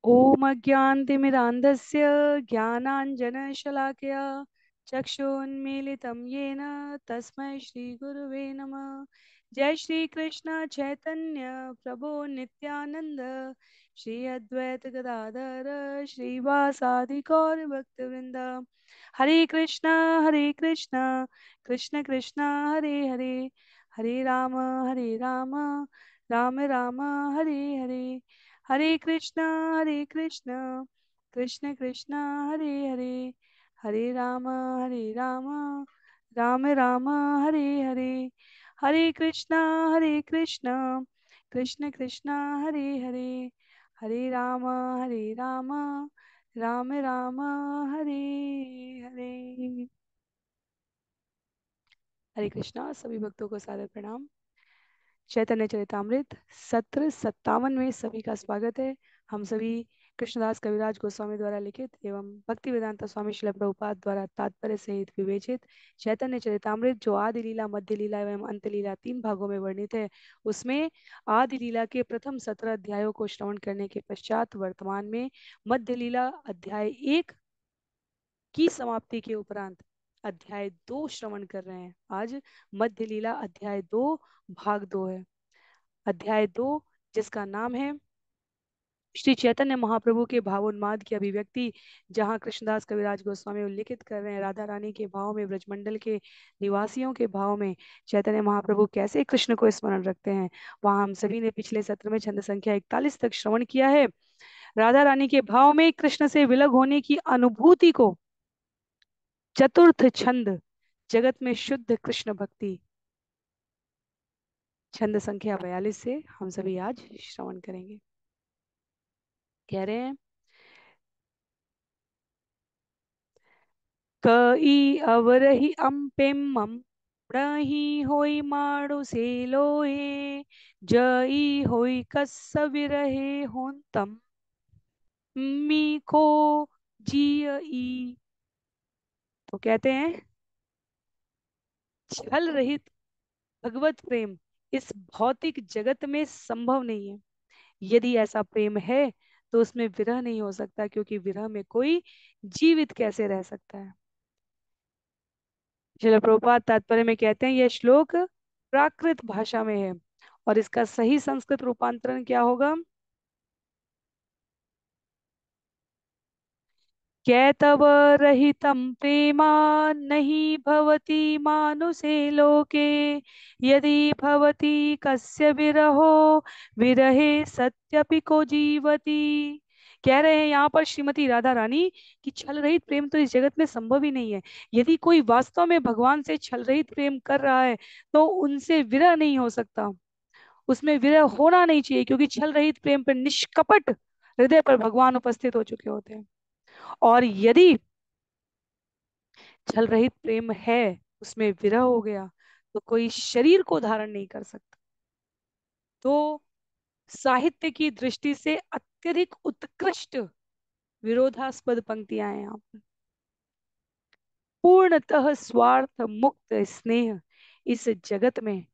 ओम अज्ञानतिमिरान्धस्य ज्ञानाञ्जनशलाकया चक्षुन्मीलितं येन तस्मै श्रीगुरुवे नमः। जय श्री कृष्ण चैतन्य प्रभु नित्यानंद श्री अद्वैत गदाधर श्रीवासादि गौर भक्तवृंद। हरे कृष्ण कृष्ण कृष्ण हरे हरे, हरे राम राम राम हरे हरे, हरे कृष्ण कृष्ण कृष्ण हरे हरे, हरे राम राम राम हरे हरे, हरे कृष्ण कृष्ण कृष्ण हरे हरे, हरे राम राम राम हरे हरे। हरे कृष्णा। सभी भक्तों को सादर प्रणाम। चैतन्य चरितामृत सत्र 57 में सभी का स्वागत है। हम सभी कृष्णदास कविराज गोस्वामी द्वारा लिखित एवं भक्ति वेदांता स्वामी श्रील प्रभुपाद द्वारा तात्पर्य सहित विवेचित चैतन्य चरितामृत, जो आदि लीला, मध्य लीला एवं अंत लीला 3 भागों में वर्णित है, उसमें आदि लीला के प्रथम 17 अध्यायों को श्रवण करने के पश्चात वर्तमान में मध्य लीला अध्याय 1 की समाप्ति के उपरांत अध्याय 2 श्रवण कर रहे हैं। आज मध्य लीला अध्याय 2 भाग 2 है। अध्याय 2 जिसका नाम है श्री चैतन्य महाप्रभु के भावोन्माद की अभिव्यक्ति, जहाँ कृष्णदास कविराज गोस्वामी उल्लिखित कर रहे हैं राधा रानी के भाव में, ब्रजमंडल के निवासियों के भाव में चैतन्य महाप्रभु कैसे कृष्ण को स्मरण रखते हैं। वहां हम सभी ने पिछले सत्र में छंद संख्या 41 तक श्रवण किया है। राधा रानी के भाव में कृष्ण से विलग होने की अनुभूति को चतुर्थ छंद जगत में शुद्ध कृष्ण भक्ति, छंद संख्या 42 से हम सभी आज श्रवण करेंगे। कह रहे हैं, कई अवरही अम्पेम्मम प्रही होई माड़ो से लोए, जई होई कस विरहे होंतम मी को जियई। तो कहते हैं, छल रहित भगवत प्रेम इस भौतिक जगत में संभव नहीं है। यदि ऐसा प्रेम है तो उसमें विरह नहीं हो सकता, क्योंकि विरह में कोई जीवित कैसे रह सकता है। श्रील प्रभुपाद तात्पर्य में कहते हैं, यह श्लोक प्राकृत भाषा में है और इसका सही संस्कृत रूपांतरण क्या होगा? कैतव रहितं प्रेमा नहीं भवति मानुषे लोके, यदि भवति कस्य विरहो विरहे सत्यपि को जीवति। कह रहे हैं यहाँ पर श्रीमती राधा रानी कि छल रहित प्रेम तो इस जगत में संभव ही नहीं है। यदि कोई वास्तव में भगवान से छल रहित प्रेम कर रहा है तो उनसे विरह नहीं हो सकता, उसमें विरह होना नहीं चाहिए, क्योंकि छल रहित प्रेम पर निष्कपट हृदय पर भगवान उपस्थित हो चुके होते हैं। और यदि छल रहित प्रेम है, उसमें विरह हो गया, तो कोई शरीर को धारण नहीं कर सकता। तो साहित्य की दृष्टि से अत्यधिक उत्कृष्ट विरोधास्पद पंक्तियां हैं यहाँ पर। पूर्णतः स्वार्थ मुक्त स्नेह इस जगत में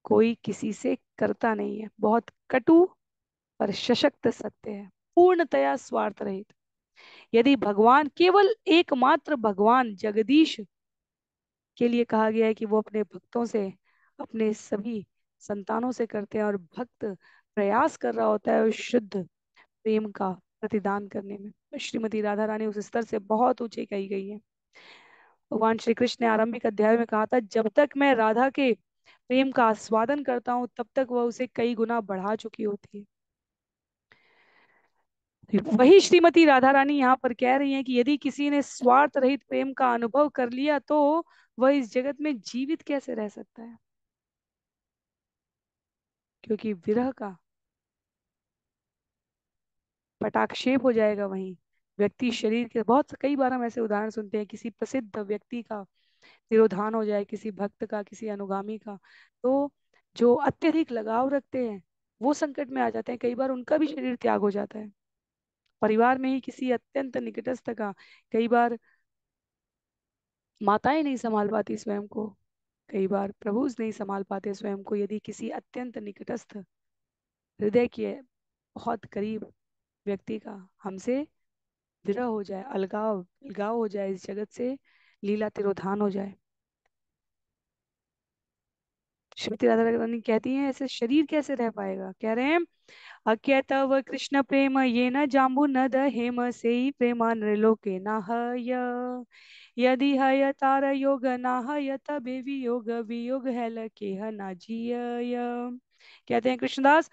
कोई किसी से करता नहीं है। बहुत कटु पर सशक्त सत्य है, पूर्णतया स्वार्थ रहित। यदि भगवान, केवल एकमात्र भगवान जगदीश के लिए कहा गया है कि वो अपने भक्तों से, अपने सभी संतानों से करते हैं, और भक्त प्रयास कर रहा होता है उस शुद्ध प्रेम का प्रतिदान करने में। तो श्रीमती राधा रानी उस स्तर से बहुत ऊंचे कही गई है। भगवान श्री कृष्ण ने आरंभिक अध्याय में कहा था, जब तक मैं राधा के प्रेम का आस्वादन करता हूँ तब तक वह उसे कई गुना बढ़ा चुकी होती है। वही श्रीमती राधा रानी यहाँ पर कह रही हैं कि यदि किसी ने स्वार्थ रहित प्रेम का अनुभव कर लिया तो वह इस जगत में जीवित कैसे रह सकता है, क्योंकि विरह का पटाक्षेप हो जाएगा। वहीं व्यक्ति शरीर के, बहुत कई बार हम ऐसे उदाहरण सुनते हैं, किसी प्रसिद्ध व्यक्ति का तिरोधान हो जाए, किसी भक्त का, किसी अनुगामी का, तो जो अत्यधिक लगाव रखते हैं वो संकट में आ जाते हैं। कई बार उनका भी शरीर त्याग हो जाता है। परिवार में ही किसी अत्यंत निकटस्थ का, कई बार माताएं नहीं संभाल पाती स्वयं को, कई बार प्रभु नहीं संभाल पाते स्वयं को। यदि किसी अत्यंत निकटस्थ, हृदय के बहुत करीब व्यक्ति का हमसे विरह हो जाए, अलगाव अलगाव हो जाए इस जगत से, लीला तिरोधान हो जाए। श्रीमती राधा रानी कहती हैं ऐसे शरीर कैसे रह पाएगा। कह रहे हैं अज्ञातव कृष्ण प्रेम ये न जाम्बू नद हेम से प्रेमा नृलोके न हय यदि हय तार योग न हय तबे वियोग वियोग है लके ह ना जिय। कहते हैं कृष्णदास,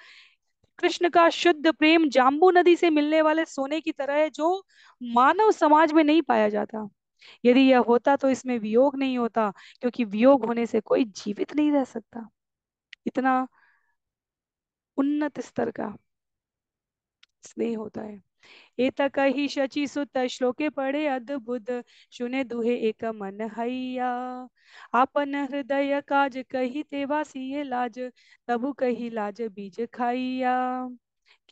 कृष्ण का शुद्ध प्रेम जाम्बू नदी से मिलने वाले सोने की तरह है, जो मानव समाज में नहीं पाया जाता। यदि यह होता तो इसमें वियोग नहीं होता, क्योंकि वियोग होने से कोई जीवित नहीं रह सकता। इतना उन्नत स्तर का स्नेह होता है। एतक ही शचि सुत श्लोके पढ़े अद्भुत सुने दुहे एक मन हैया आपन हृदय काज कही तेवा सिए लाज तबु कही लाज बीज खाइया।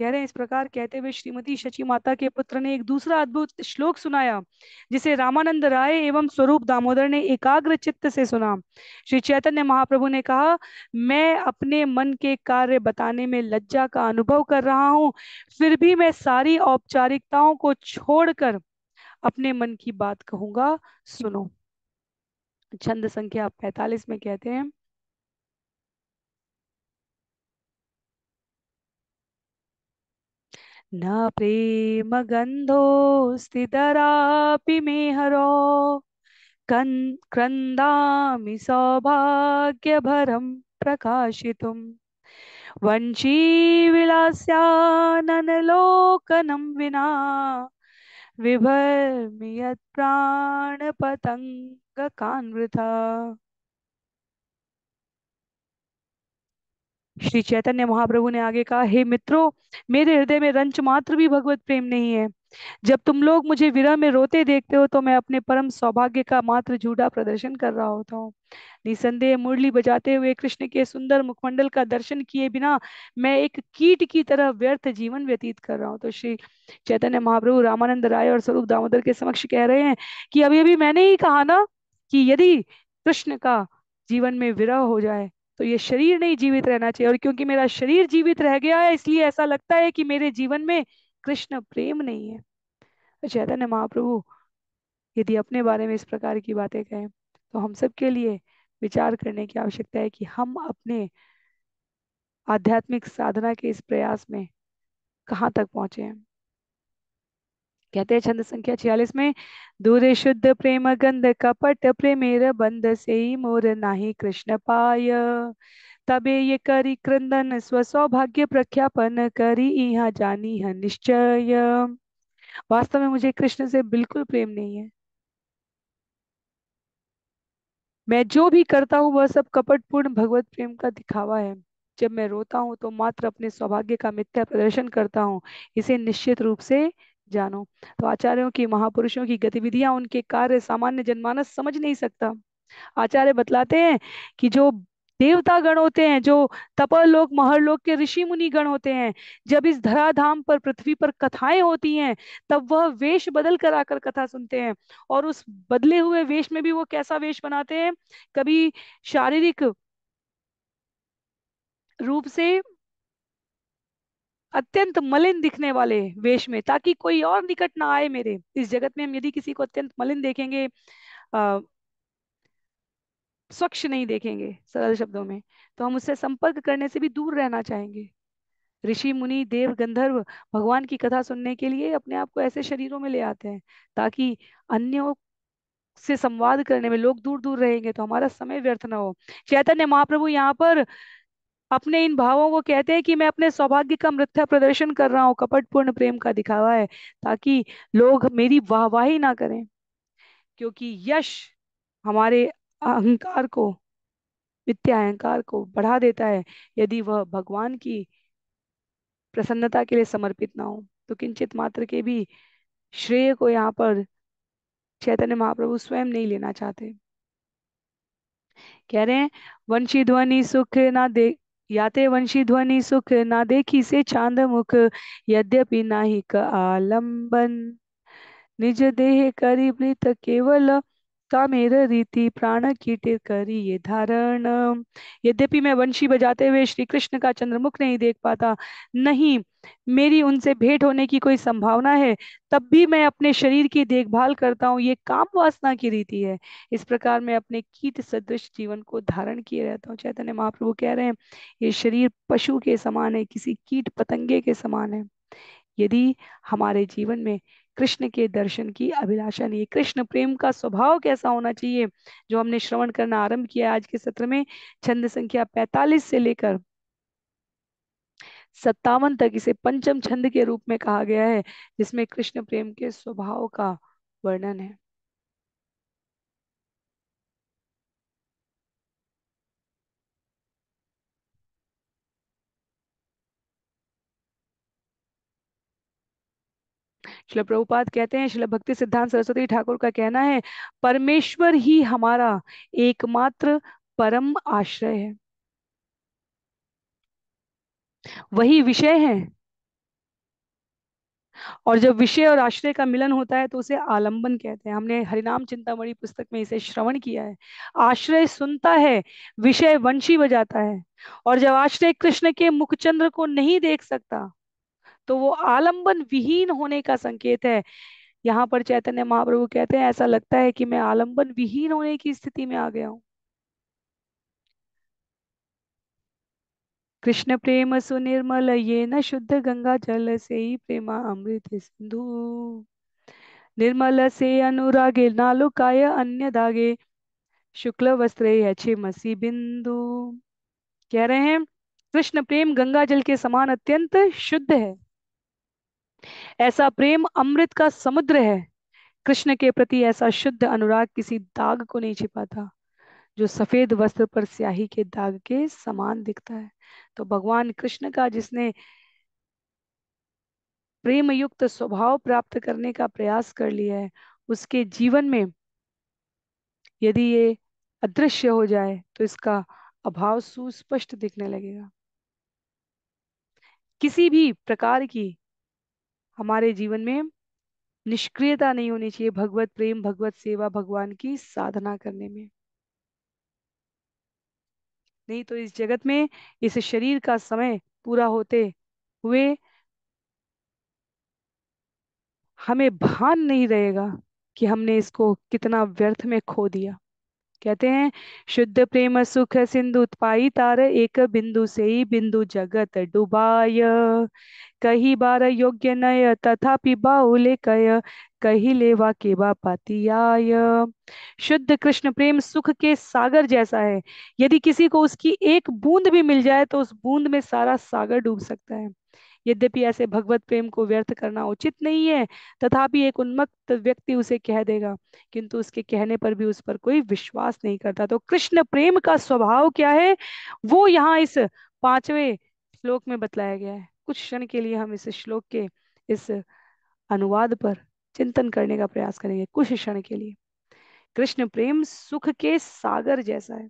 कह रहे हैं इस प्रकार कहते हुए श्रीमती शची माता के पुत्र ने एक दूसरा अद्भुत श्लोक सुनाया, जिसे रामानंद राय एवं स्वरूप दामोदर ने एकाग्र चित्त से सुना। श्री चैतन्य महाप्रभु ने कहा, मैं अपने मन के कार्य बताने में लज्जा का अनुभव कर रहा हूँ, फिर भी मैं सारी औपचारिकताओं को छोड़कर अपने मन की बात कहूंगा, सुनो। छंद संख्या 45 में कहते हैं, न प्रेम गंधोस्ति दरापि मे हरो क्रन्दामि सौभाग्यभरं प्रकाशितुम् वंशी विलास्यानलोकनं विना विभर्मि यत्प्राणपतंगकान्वृथा। श्री चैतन्य महाप्रभु ने आगे कहा, हे मित्रों, मेरे हृदय में रंच मात्र भी भगवत प्रेम नहीं है। जब तुम लोग मुझे विरह में रोते देखते हो तो मैं अपने परम सौभाग्य का मात्र झूठा प्रदर्शन कर रहा होता हूँ। निसंदेह मुरली बजाते हुए कृष्ण के सुंदर मुखमंडल का दर्शन किए बिना मैं एक कीट की तरह व्यर्थ जीवन व्यतीत कर रहा हूँ। तो श्री चैतन्य महाप्रभु रामानंद राय और स्वरूप दामोदर के समक्ष कह रहे हैं कि अभी अभी मैंने ही कहा ना कि यदि कृष्ण का जीवन में विरह हो जाए तो ये शरीर नहीं जीवित रहना चाहिए, और क्योंकि मेरा शरीर जीवित रह गया है इसलिए ऐसा लगता है कि मेरे जीवन में कृष्ण प्रेम नहीं है। तो चैतन्य महाप्रभु यदि अपने बारे में इस प्रकार की बातें कहें तो हम सब के लिए विचार करने की आवश्यकता है कि हम अपने आध्यात्मिक साधना के इस प्रयास में कहाँ तक पहुंचे हैं। कहते हैं छंद संख्या 46 में, दूर शुद्ध प्रेम गंध कपट प्रेमेर बंध से मोर नाही कृष्ण पाय तबे ये करी क्रंदन स्व सौभाग्य प्रख्यापन करी यहाँ जानी है निश्चय। वास्तव में मुझे कृष्ण से बिल्कुल प्रेम नहीं है। मैं जो भी करता हूँ वह सब कपटपूर्ण भगवत प्रेम का दिखावा है। जब मैं रोता हूँ तो मात्र अपने सौभाग्य का मिथ्या प्रदर्शन करता हूँ, इसे निश्चित रूप से जानो। तो आचार्यों की, महापुरुषों की गतिविधियां, उनके कार्य सामान्य जनमानस समझ नहीं सकता। आचार्य बतलाते हैं कि जो देवता गण होते हैं, जो तपोलोक महरलोक के ऋषि मुनि गण होते हैं, जब इस धराधाम पर, पृथ्वी पर कथाएं होती हैं, तब वह वेश बदल कर आकर कथा सुनते हैं। और उस बदले हुए वेश में भी वो कैसा वेश बनाते हैं, कभी शारीरिक रूप से अत्यंत मलिन दिखने वाले वेश में, ताकि कोई और निकट ना आए मेरे। इस जगत में हम यदि किसी को अत्यंत मलिन देखेंगे, स्वच्छ नहीं देखेंगे सरल शब्दों में, तो हम उससे संपर्क करने से भी दूर रहना चाहेंगे। ऋषि मुनि देव गंधर्व भगवान की कथा सुनने के लिए अपने आप को ऐसे शरीरों में ले आते हैं, ताकि अन्यों से संवाद करने में लोग दूर दूर रहेंगे तो हमारा समय व्यर्थ ना हो। चैतन्य महाप्रभु यहाँ पर अपने इन भावों को कहते हैं कि मैं अपने सौभाग्य का मिथ्या प्रदर्शन कर रहा हूँ, कपटपूर्ण प्रेम का दिखावा है, ताकि लोग मेरी वाहवाही ना करें। क्योंकि यश हमारे अहंकार को, वित्तीय अहंकार को बढ़ा देता है, यदि वह भगवान की प्रसन्नता के लिए समर्पित ना हो। तो किंचित मात्र के भी श्रेय को यहाँ पर चैतन्य महाप्रभु स्वयं नहीं लेना चाहते। कह रहे हैं, वंशी ध्वनि सुख ना दे याते वंशी ध्वनि सुख ना देखी से चांद मुख यद्यपि नाहिक आलंबन निज देह करी प्रीत केवल मुक्ता मेर रीति प्राण कीटिर करी ये धारण। यद्यपि मैं वंशी बजाते हुए श्री कृष्ण का चंद्रमुख नहीं देख पाता, नहीं मेरी उनसे भेंट होने की कोई संभावना है, तब भी मैं अपने शरीर की देखभाल करता हूँ, ये काम वासना की रीति है। इस प्रकार मैं अपने कीट सदृश जीवन को धारण किए रहता हूँ। चैतन्य महाप्रभु कह रहे हैं ये शरीर पशु के समान है, किसी कीट पतंगे के समान है। यदि हमारे जीवन में कृष्ण के दर्शन की अभिलाषा नहीं है, कृष्ण प्रेम का स्वभाव कैसा होना चाहिए, जो हमने श्रवण करना आरंभ किया आज के सत्र में, छंद संख्या 45 से लेकर 57 तक इसे पंचम छंद के रूप में कहा गया है, जिसमें कृष्ण प्रेम के स्वभाव का वर्णन है। श्रील प्रभुपाद कहते हैं, श्रील भक्ति सिद्धांत सरस्वती ठाकुर का कहना है, परमेश्वर ही हमारा एकमात्र परम आश्रय है, वही विषय है। और जब विषय और आश्रय का मिलन होता है तो उसे आलंबन कहते हैं। हमने हरिनाम चिंतामणि पुस्तक में इसे श्रवण किया है। आश्रय सुनता है, विषय वंशी बजाता है। और जब आश्रय कृष्ण के मुखचंद्र को नहीं देख सकता तो वो आलंबन विहीन होने का संकेत है। यहाँ पर चैतन्य महाप्रभु कहते हैं, ऐसा लगता है कि मैं आलंबन विहीन होने की स्थिति में आ गया हूँ। कृष्ण प्रेम सुनिर्मल ये न शुद्ध गंगा जल से ही प्रेमा अमृत सिंधु। निर्मल से अनुरागे नालुकाय अन्य दागे शुक्ल वस्त्रे यछे मसी बिंदु। कह रहे हैं कृष्ण प्रेम गंगा जल के समान अत्यंत शुद्ध है। ऐसा प्रेम अमृत का समुद्र है। कृष्ण के प्रति ऐसा शुद्ध अनुराग किसी दाग को नहीं छिपाता, जो सफेद वस्त्र पर स्याही के दाग के समान दिखता है। तो भगवान कृष्ण का जिसने प्रेम युक्त स्वभाव प्राप्त करने का प्रयास कर लिया है, उसके जीवन में यदि ये अदृश्य हो जाए तो इसका अभाव सुस्पष्ट दिखने लगेगा। किसी भी प्रकार की हमारे जीवन में निष्क्रियता नहीं होनी चाहिए भगवत प्रेम, भगवत सेवा, भगवान की साधना करने में। नहीं तो इस जगत में इस शरीर का समय पूरा होते हुए हमें भान नहीं रहेगा कि हमने इसको कितना व्यर्थ में खो दिया। कहते हैं शुद्ध प्रेम सुख सिंधु उत्पाई तार एक बिंदु से ही बिंदु जगत डुबाय। कही बार योग्य नय तथापि बाहुले कय कही लेवा केवा पातियाय। शुद्ध कृष्ण प्रेम सुख के सागर जैसा है। यदि किसी को उसकी एक बूंद भी मिल जाए तो उस बूंद में सारा सागर डूब सकता है। यद्यपि ऐसे भगवत प्रेम को व्यर्थ करना उचित नहीं है, तथापि एक उन्मत्त व्यक्ति उसे कह देगा, किंतु उसके कहने पर भी उस पर कोई विश्वास नहीं करता। तो कृष्ण प्रेम का स्वभाव क्या है, वो यहाँ इस 5वें श्लोक में बतलाया गया है। कुछ क्षण के लिए हम इस श्लोक के इस अनुवाद पर चिंतन करने का प्रयास करेंगे, कुछ क्षण के लिए। कृष्ण प्रेम सुख के सागर जैसा है।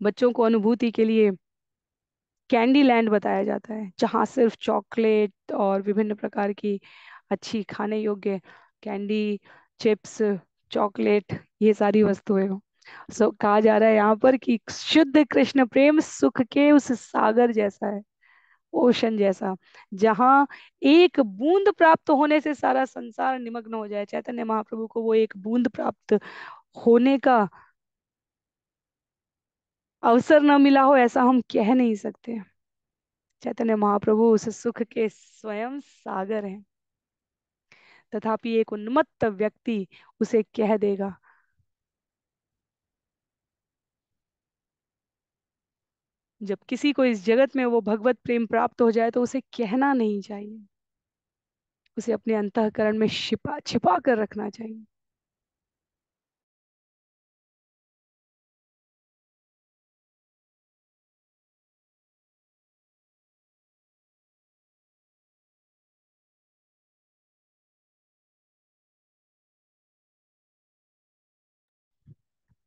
बच्चों को अनुभूति के लिए कैंडी लैंड बताया जाता है, जहाँ सिर्फ चॉकलेट और विभिन्न प्रकार की अच्छी खाने योग्य कैंडी, चिप्स, चॉकलेट, ये सारी वस्तुएं हो। कहा जा रहा है यहाँ पर कि शुद्ध कृष्ण प्रेम सुख के उस सागर जैसा है, ओशन जैसा, जहाँ एक बूंद प्राप्त होने से सारा संसार निमग्न हो जाए। चैतन्य महाप्रभु को वो एक बूंद प्राप्त होने का अवसर न मिला हो, ऐसा हम कह नहीं सकते। चैतन्य महाप्रभु उस सुख के स्वयं सागर हैं, तथापि एक उन्मत्त व्यक्ति उसे कह देगा। जब किसी को इस जगत में वो भगवत प्रेम प्राप्त हो जाए तो उसे कहना नहीं चाहिए, उसे अपने अंतःकरण में छिपा छिपा कर रखना चाहिए।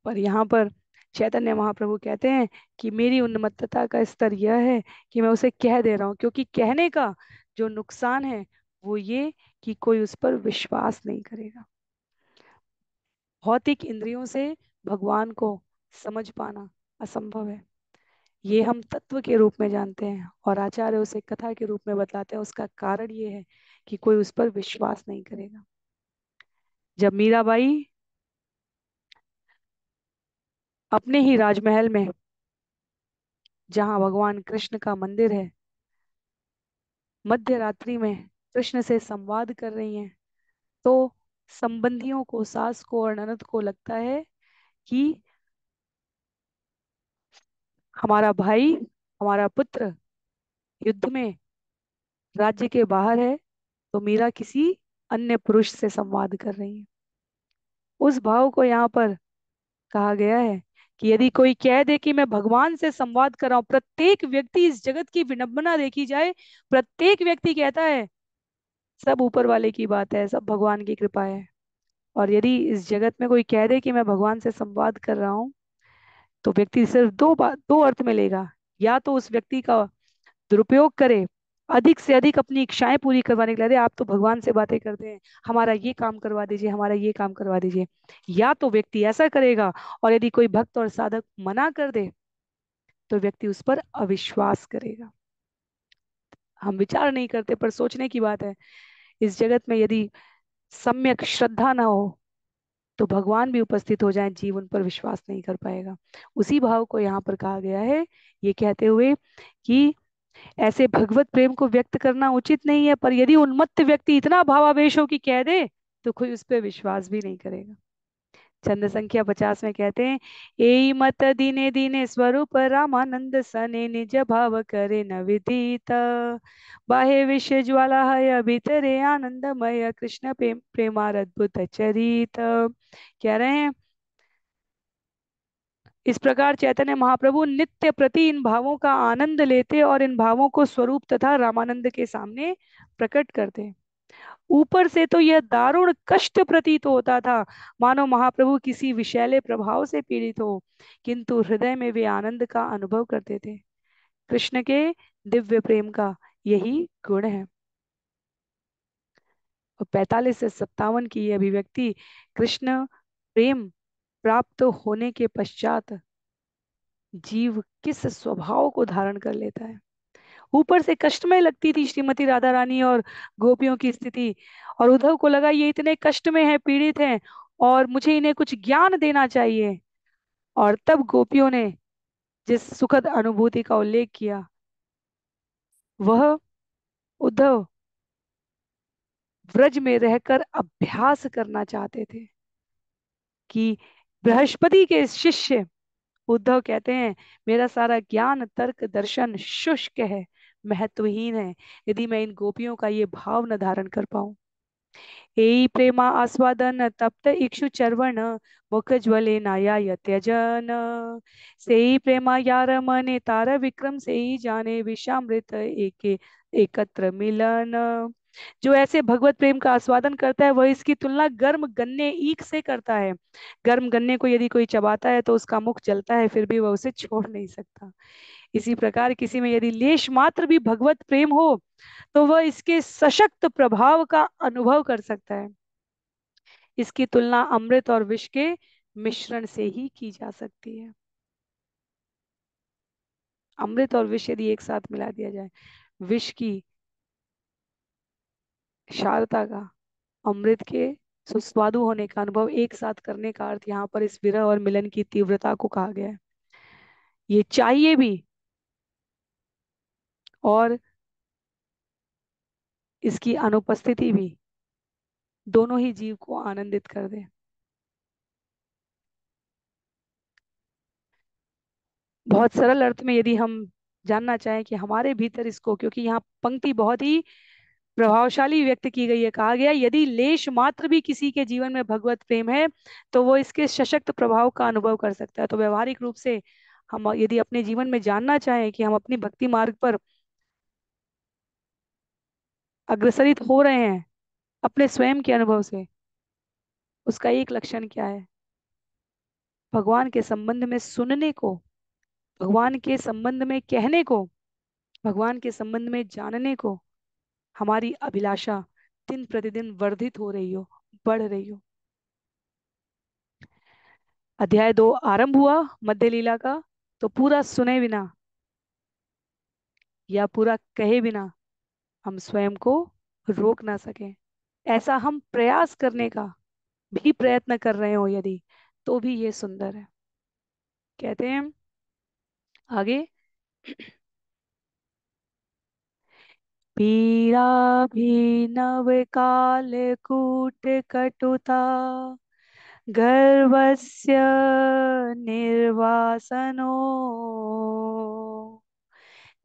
पर यहाँ पर चैतन्य महाप्रभु कहते हैं कि मेरी उन्मत्तता का स्तर यह है कि मैं उसे कह दे रहा हूँ, क्योंकि कहने का जो नुकसान है वो ये कि कोई उस पर विश्वास नहीं करेगा। भौतिक इंद्रियों से भगवान को समझ पाना असंभव है। ये हम तत्व के रूप में जानते हैं और आचार्य उसे कथा के रूप में बतलाते हैं। उसका कारण ये है कि कोई उस पर विश्वास नहीं करेगा। जब मीराबाई अपने ही राजमहल में, जहाँ भगवान कृष्ण का मंदिर है, मध्य रात्रि में कृष्ण से संवाद कर रही हैं, तो संबंधियों को, सास को और ननद को लगता है कि हमारा भाई, हमारा पुत्र युद्ध में राज्य के बाहर है, तो मीरा किसी अन्य पुरुष से संवाद कर रही है। उस भाव को यहाँ पर कहा गया है कि यदि कोई कह दे कि मैं भगवान से संवाद कर रहा हूं, प्रत्येक व्यक्ति, इस जगत की विडंबना देखी जाए, प्रत्येक व्यक्ति कहता है सब ऊपर वाले की बात है, सब भगवान की कृपा है। और यदि इस जगत में कोई कह दे कि मैं भगवान से संवाद कर रहा हूँ, तो व्यक्ति सिर्फ दो अर्थ में लेगा। या तो उस व्यक्ति का दुरुपयोग करे, अधिक से अधिक अपनी इच्छाएं पूरी करवाने के लिए, अरे आप तो भगवान से बातें करते हैं, हमारा ये काम करवा दीजिए, हमारा ये काम करवा दीजिए। या तो व्यक्ति ऐसा करेगा, और यदि कोई भक्त और साधक मना कर दे, तो व्यक्ति उस पर अविश्वास करेगा। हम विचार नहीं करते, पर सोचने की बात है। इस जगत में यदि सम्यक श्रद्धा ना हो, तो भगवान भी उपस्थित हो जाए, जीवन पर विश्वास नहीं कर पाएगा। उसी भाव को यहाँ पर कहा गया है, ये कहते हुए कि ऐसे भगवत प्रेम को व्यक्त करना उचित नहीं है, पर यदि उन्मत्त व्यक्ति इतना भावावेश हो कि कह दे, तो कोई उस पर विश्वास भी नहीं करेगा। चंद संख्या 50 में कहते हैं, एई मत दीने दीने स्वरूप रामानंद सने निज भाव करे न विदित, बाहे विषय ज्वाला है भीतरे आनंदमय कृष्ण प्रेमार अद्भुत चरित। कह रहे हैं, इस प्रकार चैतन्य महाप्रभु नित्य प्रति इन भावों का आनंद लेते और इन भावों को स्वरूप तथा रामानंद के सामने प्रकट करते। ऊपर से तो यह दारुण कष्ट प्रतीत होता था, मानो महाप्रभु किसी विषैले प्रभाव से पीड़ित हो, किंतु हृदय में वे आनंद का अनुभव करते थे। कृष्ण के दिव्य प्रेम का यही गुण है। और 45 से 57 की यह अभिव्यक्ति कृष्ण प्रेम प्राप्त होने के पश्चात जीव किस स्वभाव को धारण कर लेता है। ऊपर से कष्टमय लगती थी श्रीमती राधा रानी और गोपियों की स्थिति, और उद्धव को लगा ये इतने कष्ट में है, पीड़ित हैं, और मुझे इन्हें कुछ ज्ञान देना चाहिए। और तब गोपियों ने जिस सुखद अनुभूति का उल्लेख किया, वह उद्धव व्रज में रहकर अभ्यास करना चाहते थे। कि बृहस्पति के शिष्य उद्धव कहते हैं, मेरा सारा ज्ञान तर्क दर्शन शुष्क है, महत्वहीन है, यदि मैं इन गोपियों का ये भाव न धारण कर पाऊं। एई प्रेमा आस्वादन तप्त इक्षु चर्वण मुख ज्वले नाया यत्यजन, सेई प्रेमा यार मने तार विक्रम सेई जाने विषामृत एके एकत्र मिलन। जो ऐसे भगवत प्रेम का आस्वादन करता है, वह इसकी तुलना गर्म गन्ने ईख से करता है। गर्म गन्ने को यदि कोई चबाता है तो उसका मुख जलता है, फिर भी वह उसे छोड़ नहीं सकता। इसी प्रकार किसी में यदि लेश मात्र भी भगवत प्रेम हो, तो वह इसके सशक्त प्रभाव का अनुभव कर सकता है। इसकी तुलना अमृत और विष के मिश्रण से ही की जा सकती है। अमृत और विष यदि एक साथ मिला दिया जाए, विष की क्षारता का, अमृत के सुस्वादु होने का अनुभव एक साथ करने का अर्थ यहाँ पर इस विरह और मिलन की तीव्रता को कहा गया है। ये चाहिए भी, और इसकी अनुपस्थिति भी, दोनों ही जीव को आनंदित कर दे। बहुत सरल अर्थ में यदि हम जानना चाहें कि हमारे भीतर इसको, क्योंकि यहाँ पंक्ति बहुत ही प्रभावशाली व्यक्त की गई है, कहा गया यदि लेश मात्र भी किसी के जीवन में भगवत प्रेम है, तो वो इसके सशक्त प्रभाव का अनुभव कर सकता है। तो व्यवहारिक रूप से हम यदि अपने जीवन में जानना चाहें कि हम अपनी भक्ति मार्ग पर अग्रसरित हो रहे हैं अपने स्वयं के अनुभव से, उसका एक लक्षण क्या है? भगवान के संबंध में सुनने को, भगवान के संबंध में कहने को, भगवान के संबंध में जानने को हमारी अभिलाषा दिन प्रतिदिन वर्धित हो रही हो, बढ़ रही हो। अध्याय 2 आरंभ हुआ मध्य लीला का, तो पूरा सुने बिना या पूरा कहे बिना हम स्वयं को रोक ना सके, ऐसा हम प्रयास करने का भी प्रयत्न कर रहे हो यदि, तो भी ये सुंदर है। कहते हैं आगे, पीड़ा भी नव काल कूट कटुता गर्भस्य निर्वासनो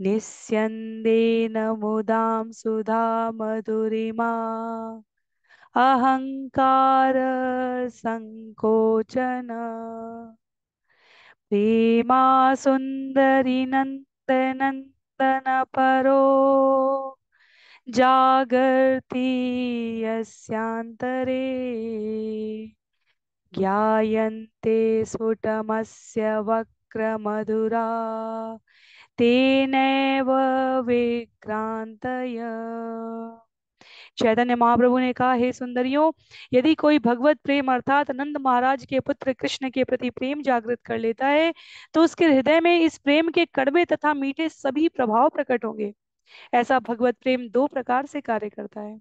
निस्यन्देन मुदां सुधा मधुरिमा अहंकार संकोचन प्रेमा सुंदरी नंदनंदन परो जागर्ति यस्यान्तरे ज्ञायन्ते स्फुटमस्य वक्रमधुरा तेनैव विक्रांतय। चैतन्य महाप्रभु ने कहा, हे सुंदरियों, यदि कोई भगवत प्रेम अर्थात नंद महाराज के पुत्र कृष्ण के प्रति प्रेम जागृत कर लेता है, तो उसके हृदय में इस प्रेम के कड़वे तथा मीठे सभी प्रभाव प्रकट होंगे। ऐसा भगवत प्रेम दो प्रकार से कार्य करता है।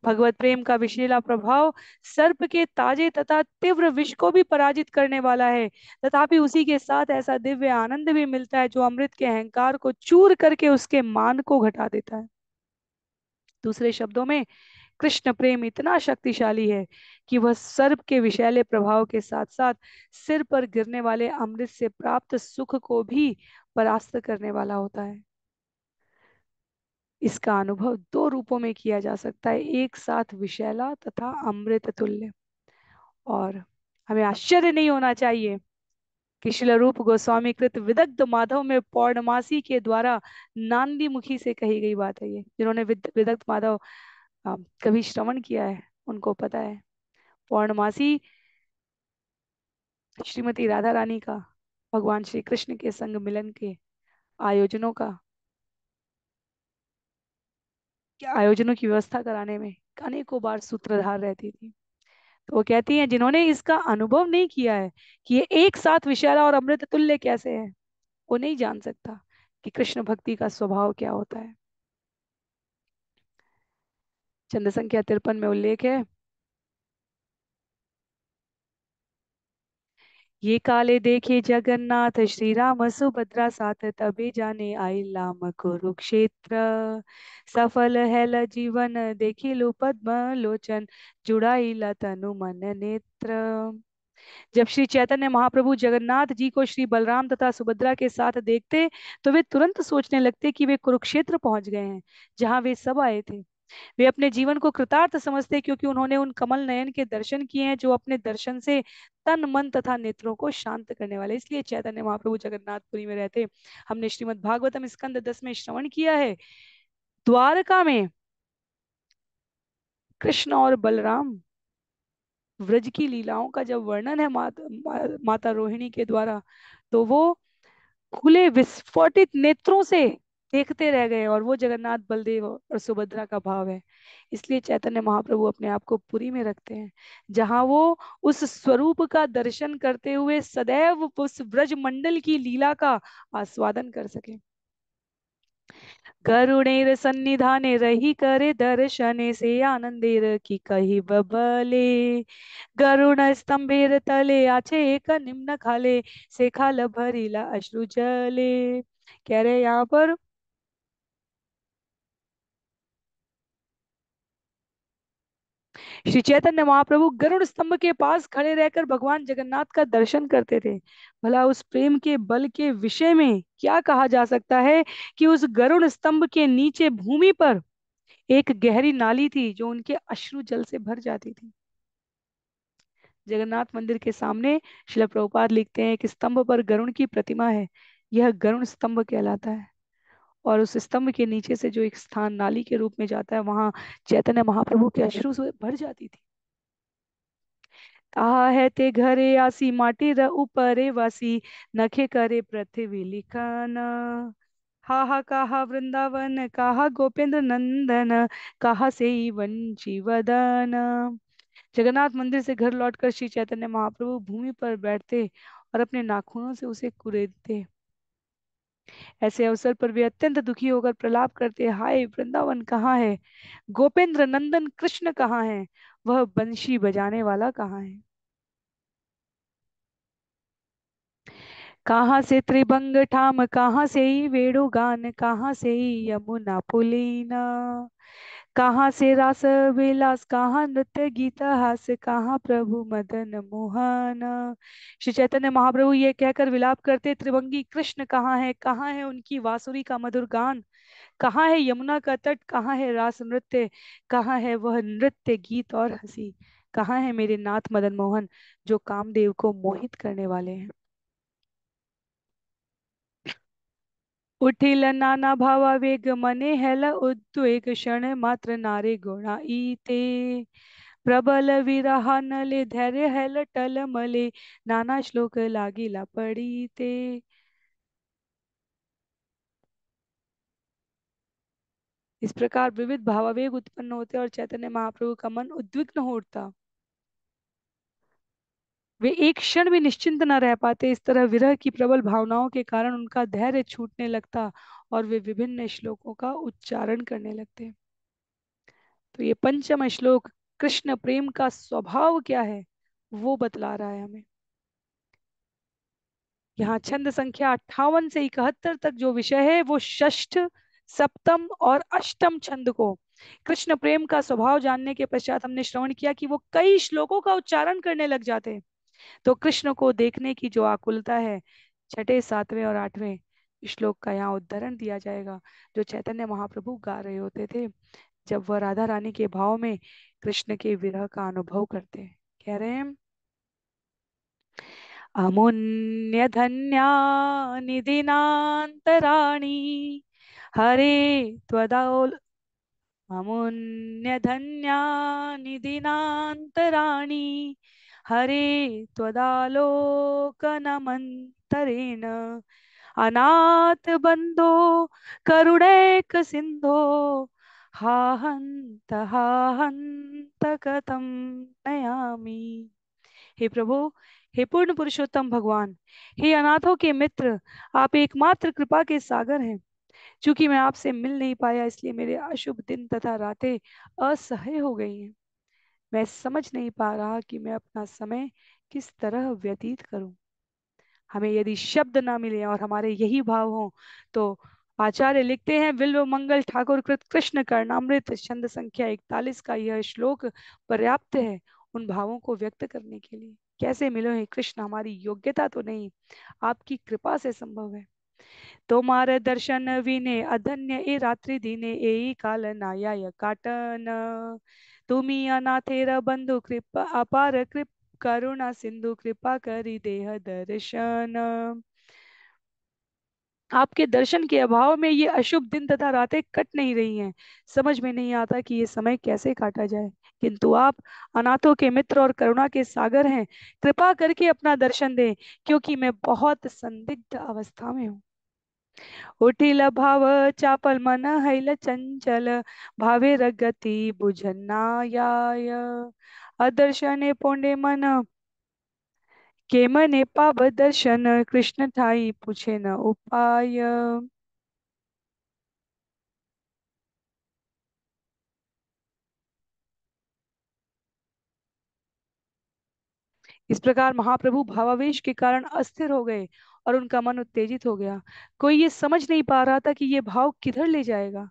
भगवत प्रेम का विषैला प्रभाव सर्प के ताजे तथा तीव्र विष को भी पराजित करने वाला है, तथापि उसी के साथ ऐसा दिव्य आनंद भी मिलता है जो अमृत के अहंकार को चूर करके उसके मान को घटा देता है। दूसरे शब्दों में, कृष्ण प्रेम इतना शक्तिशाली है कि वह सर्प के विषैले प्रभाव के साथ साथ सिर पर गिरने वाले अमृत से प्राप्त सुख को भी परास्त करने वाला होता है। इसका अनुभव दो रूपों में किया जा सकता है, एक साथ विषैला तथा अमृत तुल्य। और हमें आश्चर्य नहीं होना चाहिए कि शिल रूप गोस्वामी कृत विदग्ध माधव में पौर्णमासी के द्वारा नांदी मुखी से कही गई बात है। ये जिन्होंने विदग्ध माधव कभी श्रवण किया है उनको पता है। पौर्णमासी श्रीमती राधा रानी का भगवान श्री कृष्ण के संग मिलन के आयोजनों का आयोजनों की व्यवस्था कराने में अनेकों बार सूत्रधार रहती थी। तो वो कहती हैं, जिन्होंने इसका अनुभव नहीं किया है कि ये एक साथ विशाला और अमृत तुल्य कैसे है, वो नहीं जान सकता कि कृष्ण भक्ति का स्वभाव क्या होता है। चंद संख्या 53 में उल्लेख है, ये काले देखे जगन्नाथ श्री राम सुभद्रा साथ तबे जाने आई लाम कुरुक्षेत्र सफल है ल जीवन देखी लो पद्म लोचन जुड़ाई ल तनु मन नेत्र। जब श्री चैतन्य महाप्रभु जगन्नाथ जी को श्री बलराम तथा सुभद्रा के साथ देखते तो वे तुरंत सोचने लगते कि वे कुरुक्षेत्र पहुंच गए हैं जहां वे सब आए थे। वे अपने जीवन को कृतार्थ समझते क्योंकि उन्होंने उन कमल नयन के दर्शन किए हैं जो अपने दर्शन से तन मन तथा नेत्रों को शांत करने वाले। इसलिए चैतन्य महाप्रभु जगन्नाथपुरी में रहते। हमने श्रीमद् भागवतम स्कंद 10 में श्रवण किया है, द्वारका में कृष्ण और बलराम व्रज की लीलाओं का जब वर्णन है माता रोहिणी के द्वारा, तो वो खुले विस्फोटित नेत्रों से देखते रह गए, और वो जगन्नाथ बलदेव और सुभद्रा का भाव है। इसलिए चैतन्य महाप्रभु अपने आप को पुरी में रखते हैं जहां वो उस स्वरूप का दर्शन करते हुए सदैव उस ब्रज मंडल की लीला का आस्वादन कर सके। करुणेर सन्निधाने रही करे दर्शने से आनंदेर की कही बबले गरुण स्तंभेर तले आछे एक निम्न खाले से खाल भरीला अश्रु जले। कह रहे यहाँ पर श्री चैतन्य महाप्रभु गरुड़ स्तंभ के पास खड़े रहकर भगवान जगन्नाथ का दर्शन करते थे। भला उस प्रेम के बल के विषय में क्या कहा जा सकता है कि उस गरुड़ स्तंभ के नीचे भूमि पर एक गहरी नाली थी जो उनके अश्रु जल से भर जाती थी। जगन्नाथ मंदिर के सामने श्रील प्रभुपाद लिखते हैं कि स्तंभ पर गरुड़ की प्रतिमा है, यह गरुड़ स्तंभ कहलाता है। और उस स्तंभ के नीचे से जो एक स्थान नाली के रूप में जाता है, वहां चैतन्य महाप्रभु के अश्रु से भर जाती थी। कहा है ते घरे आसी माटी र ऊपरे वासी नखे करे पृथ्वी लिखन हा कहा वृंदावन कहा गोपेंद्र नंदन कहा से वंशी वदन। जगन्नाथ मंदिर से घर लौटकर श्री चैतन्य महाप्रभु भूमि पर बैठते और अपने नाखूनों से उसे कुरेदते। ऐसे अवसर पर वे अत्यंत दुखी होकर प्रलाप करते, हाय वृंदावन कहाँ है, गोपेंद्र नंदन कृष्ण कहाँ है, वह बंशी बजाने वाला कहाँ है। कहाँ से त्रिभंग ठाम, कहाँ से ही वेणुगान, कहाँ से ही यमुना पुलीना, कहाँ से रास विलास, कहाँ नृत्य गीत हास, कहाँ प्रभु मदन मोहन। श्री चैतन्य महाप्रभु ये कहकर विलाप करते, त्रिभंगी कृष्ण कहाँ है उनकी बांसुरी का मधुर गान, कहाँ है यमुना का तट, कहाँ है रास नृत्य, कहाँ है वह नृत्य गीत और हंसी, कहाँ है मेरे नाथ मदन मोहन जो कामदेव को मोहित करने वाले हैं। उठिल नाना भावा वेग मने हेल उद्वेग, क्षण मात्र नारे गुणा ईते, प्रबल विरहा नले धैर्य हेल टल मले, नाना श्लोक लागिला पड़ीते। इस प्रकार विविध भावावेग उत्पन्न होते और चैतन्य महाप्रभु का मन उद्विग्न हो उठता। वे एक क्षण भी निश्चिंत न रह पाते। इस तरह विरह की प्रबल भावनाओं के कारण उनका धैर्य छूटने लगता और वे विभिन्न श्लोकों का उच्चारण करने लगते। तो ये पंचम श्लोक कृष्ण प्रेम का स्वभाव क्या है वो बतला रहा है हमें। यहाँ छंद संख्या 58 से 71 तक जो विषय है वो षष्ठ, सप्तम और अष्टम छंद को कृष्ण प्रेम का स्वभाव जानने के पश्चात हमने श्रवण किया कि वो कई श्लोकों का उच्चारण करने लग जाते हैं। तो कृष्ण को देखने की जो आकुलता है, छठे, सातवें और आठवें श्लोक का यहाँ उदाहरण दिया जाएगा, जो चैतन्य महाप्रभु गा रहे होते थे जब वह राधा रानी के भाव में कृष्ण के विरह का अनुभव करते हैं। कह रहे हैं, अमुन्य धन्या निधिनान्तराणि, हरे त्वदाल अमुन्यधन्या निधिनान्तराणि, हरे त्वदालोकनमन्तरेण, अनाथ बन्धो करुणैक सिन्धो, हा हन्त कथं नयामि। हे प्रभु, हे पूर्ण पुरुषोत्तम भगवान, हे अनाथों के मित्र, आप एकमात्र कृपा के सागर हैं। चूंकि मैं आपसे मिल नहीं पाया इसलिए मेरे अशुभ दिन तथा रातें असह्य हो गई हैं। मैं समझ नहीं पा रहा कि मैं अपना समय किस तरह व्यतीत करूं। हमें यदि शब्द ना मिले और हमारे यही भाव हों तो आचार्य लिखते हैं, विल्व मंगल ठाकुर कृत कृष्ण कर्णामृत छंद संख्या 41 का यह श्लोक पर्याप्त है उन भावों को व्यक्त करने के लिए। कैसे मिलो हे कृष्ण, हमारी योग्यता तो नहीं, आपकी कृपा से संभव है। तुम्हारे दर्शन विने अधन्य ए रात्रि दिने ए काल नायाय काटन, तुम्ही अनाथेर बंधु कृपा अपार कृप करुणा सिंधु कृपा करी देह दर्शन। आपके दर्शन के अभाव में ये अशुभ दिन तथा रातें कट नहीं रही हैं। समझ में नहीं आता कि ये समय कैसे काटा जाए, किंतु आप अनाथों के मित्र और करुणा के सागर हैं। कृपा करके अपना दर्शन दें, क्योंकि मैं बहुत संदिग्ध अवस्था में हूँ। उठिल भाव चापल मन हैल चंचल, भावे रगति बुझनायाय, अदर्शने पोंडे मन के मने पाव दर्शन, कृष्ण ठाई पूछे न उपाय। इस प्रकार महाप्रभु भावावेश के कारण अस्थिर हो गए और उनका मन उत्तेजित हो गया। कोई ये समझ नहीं पा रहा था कि ये भाव किधर ले जाएगा।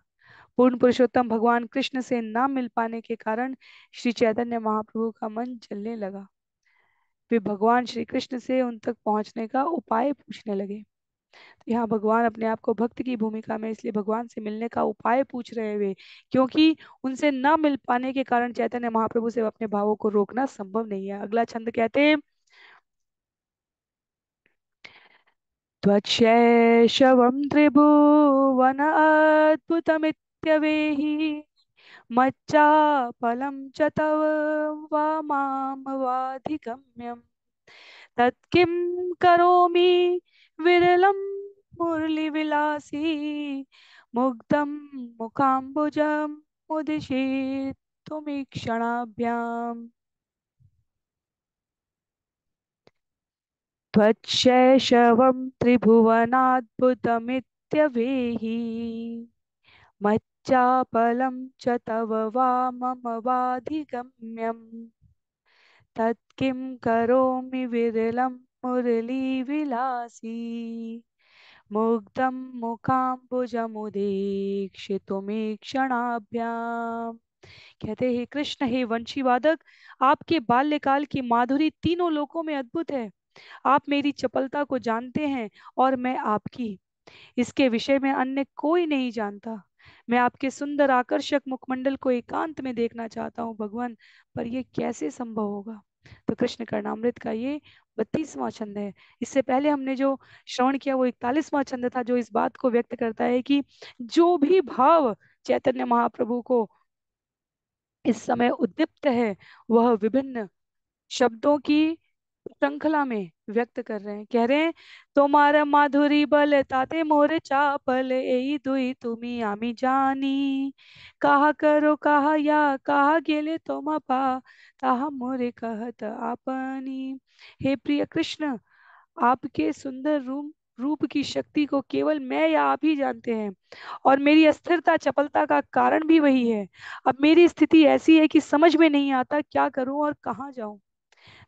पूर्ण पुरुषोत्तम भगवान कृष्ण से ना मिल पाने के कारण श्री चैतन्य महाप्रभु का मन जलने लगा। वे भगवान श्री कृष्ण से उन तक पहुंचने का उपाय पूछने लगे। तो यहाँ भगवान अपने आप को भक्त की भूमिका में, इसलिए भगवान से मिलने का उपाय पूछ रहे वे, क्योंकि उनसे न मिल पाने के कारण चैतन्य महाप्रभु से अपने भावों को रोकना संभव नहीं है। अगला छंद कहते हैं, त्वच्छैशवं त्रिभुवन अद्भुतमित्यवेहि, मच्चापलं च तव वा मां वाधिगम्यम्, तत्किं करोमि विरलं मुरलीविलासी, मुग्धं मुखाम्बुजं मुदिशेत्तुमीक्षणाभ्याम्। त्वच्छैशवं त्रिभुवनाद्भुतमित्यवेहि मच्चापलं च तव वा मम वाधिगम्यम् तत्किं करोमि विरलं मुरलीविलासी मुग्धं मुखाम्बुजमुदीक्षितुमीक्षणाभ्याम्। कहते हैं कृष्ण, हे वंशी वादक, आपके बाल्यकाल की माधुरी तीनों लोकों में अद्भुत है। आप मेरी चपलता को जानते हैं और मैं आपकी, इसके विषय में अन्य कोई नहीं जानता। मैं आपके सुंदर आकर्षक मुखमंडल को एकांत में देखना चाहता हूँ भगवान, पर यह कैसे संभव होगा। तो कृष्ण कर्णामृत का ये 32वां छंद है। इससे पहले हमने जो श्रवण किया वो 41वां छंद था, जो इस बात को व्यक्त करता है कि जो भी भाव चैतन्य महाप्रभु को इस समय उद्दीप्त है, वह विभिन्न शब्दों की श्रृंखला में व्यक्त कर रहे हैं। कह रहे हैं, तुम्हारा माधुरी बल ताते मोर चापल एई दुई तुमी आमी जानी कहा करो कहा या कहा गेले तुम पा ताहा मोरे कहत आपनी। हे प्रिय कृष्ण, आपके सुंदर रूप रूप की शक्ति को केवल मैं या आप ही जानते हैं, और मेरी अस्थिरता चपलता का कारण भी वही है। अब मेरी स्थिति ऐसी है कि समझ में नहीं आता क्या करूं और कहाँ जाऊं।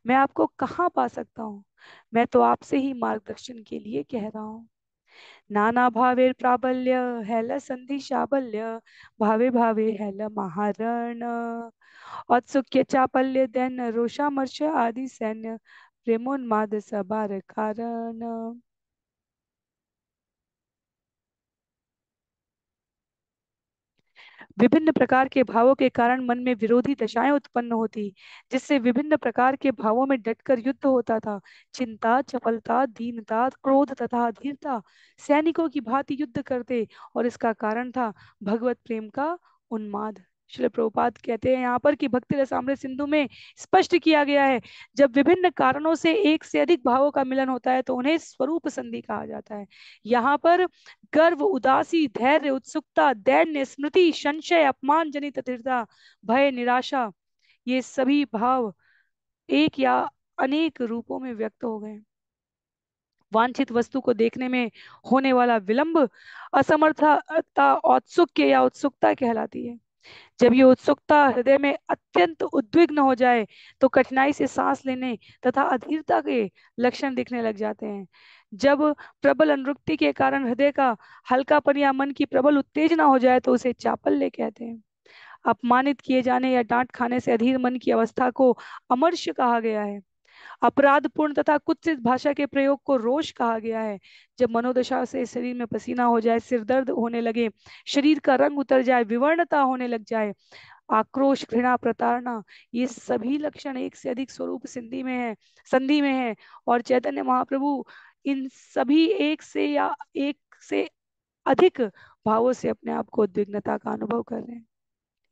मैं आपको कहाँ पा सकता हूँ। मैं तो आपसे ही मार्गदर्शन के लिए कह रहा हूँ। नाना भावे प्राबल्य हैल संधि शाबल्य भावे भावे हैल महारण औत्सुक्य चापल्य दैन रोषामर्ष आदि सैन्य प्रेमोन्माद सबार कारण। विभिन्न प्रकार के भावों के कारण मन में विरोधी दशाएं उत्पन्न होती, जिससे विभिन्न प्रकार के भावों में डटकर युद्ध होता था। चिंता, चपलता, दीनता, क्रोध तथा अधीरता सैनिकों की भांति युद्ध करते, और इसका कारण था भगवत प्रेम का उन्माद। श्रील प्रभुपाद कहते हैं यहाँ पर कि भक्ति रसामृत सिंधु में स्पष्ट किया गया है, जब विभिन्न कारणों से एक से अधिक भावों का मिलन होता है तो उन्हें स्वरूप संधि कहा जाता है। यहाँ पर गर्व, उदासी, धैर्य, उत्सुकता, दैन्य, स्मृति, संशय, अपमान जनित अधीरता, भय, निराशा, ये सभी भाव एक या अनेक रूपों में व्यक्त हो गए। वांछित वस्तु को देखने में होने वाला विलंब असमर्थता औत्सुक्य या उत्सुकता कहलाती है। जब ये उत्सुकता हृदय में अत्यंत उद्विग्न हो जाए तो कठिनाई से सांस लेने तथा अधीरता के लक्षण दिखने लग जाते हैं। जब प्रबल अनुरक्ति के कारण हृदय का हल्कापन या मन की प्रबल उत्तेजना हो जाए तो उसे चापल्य कहते हैं। अपमानित किए जाने या डांट खाने से अधीर मन की अवस्था को अमर्ष कहा गया है। अपराधपूर्ण तथा कुत्सित भाषा के प्रयोग को रोष कहा गया है। जब मनोदशा से शरीर में पसीना हो जाए, सिर दर्द होने लगे, शरीर का रंग उतर जाए, विवर्णता होने लग जाए, आक्रोश, घृणा, प्रताड़ना, ये सभी लक्षण एक से अधिक स्वरूप संधि में है। और चैतन्य महाप्रभु इन सभी एक से या एक से अधिक भावों से अपने आप को उद्विग्नता का अनुभव कर रहे हैं।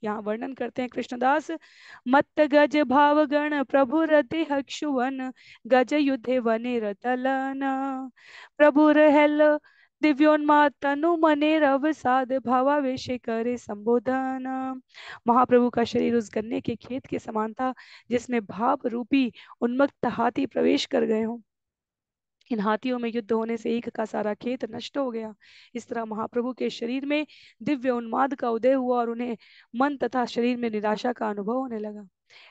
यहाँ वर्णन करते हैं कृष्णदास, मत्त गज भाव गण प्रभु रति हक्षुवन गज युद्धे वने रतलन प्रभु रहल दिव्योन्माद तनु मने रव साध भावावेश करे संबोधन। महाप्रभु का शरीर उस गन्ने के खेत के समान था जिसमें भाव रूपी उन्मत्त हाथी प्रवेश कर गए हों। इन हाथियों में युद्ध होने से एक का सारा खेत नष्ट हो गया। इस तरह महाप्रभु के शरीर में दिव्य उन्माद का उदय हुआ और उन्हें मन तथा शरीर में निराशा का अनुभव होने लगा।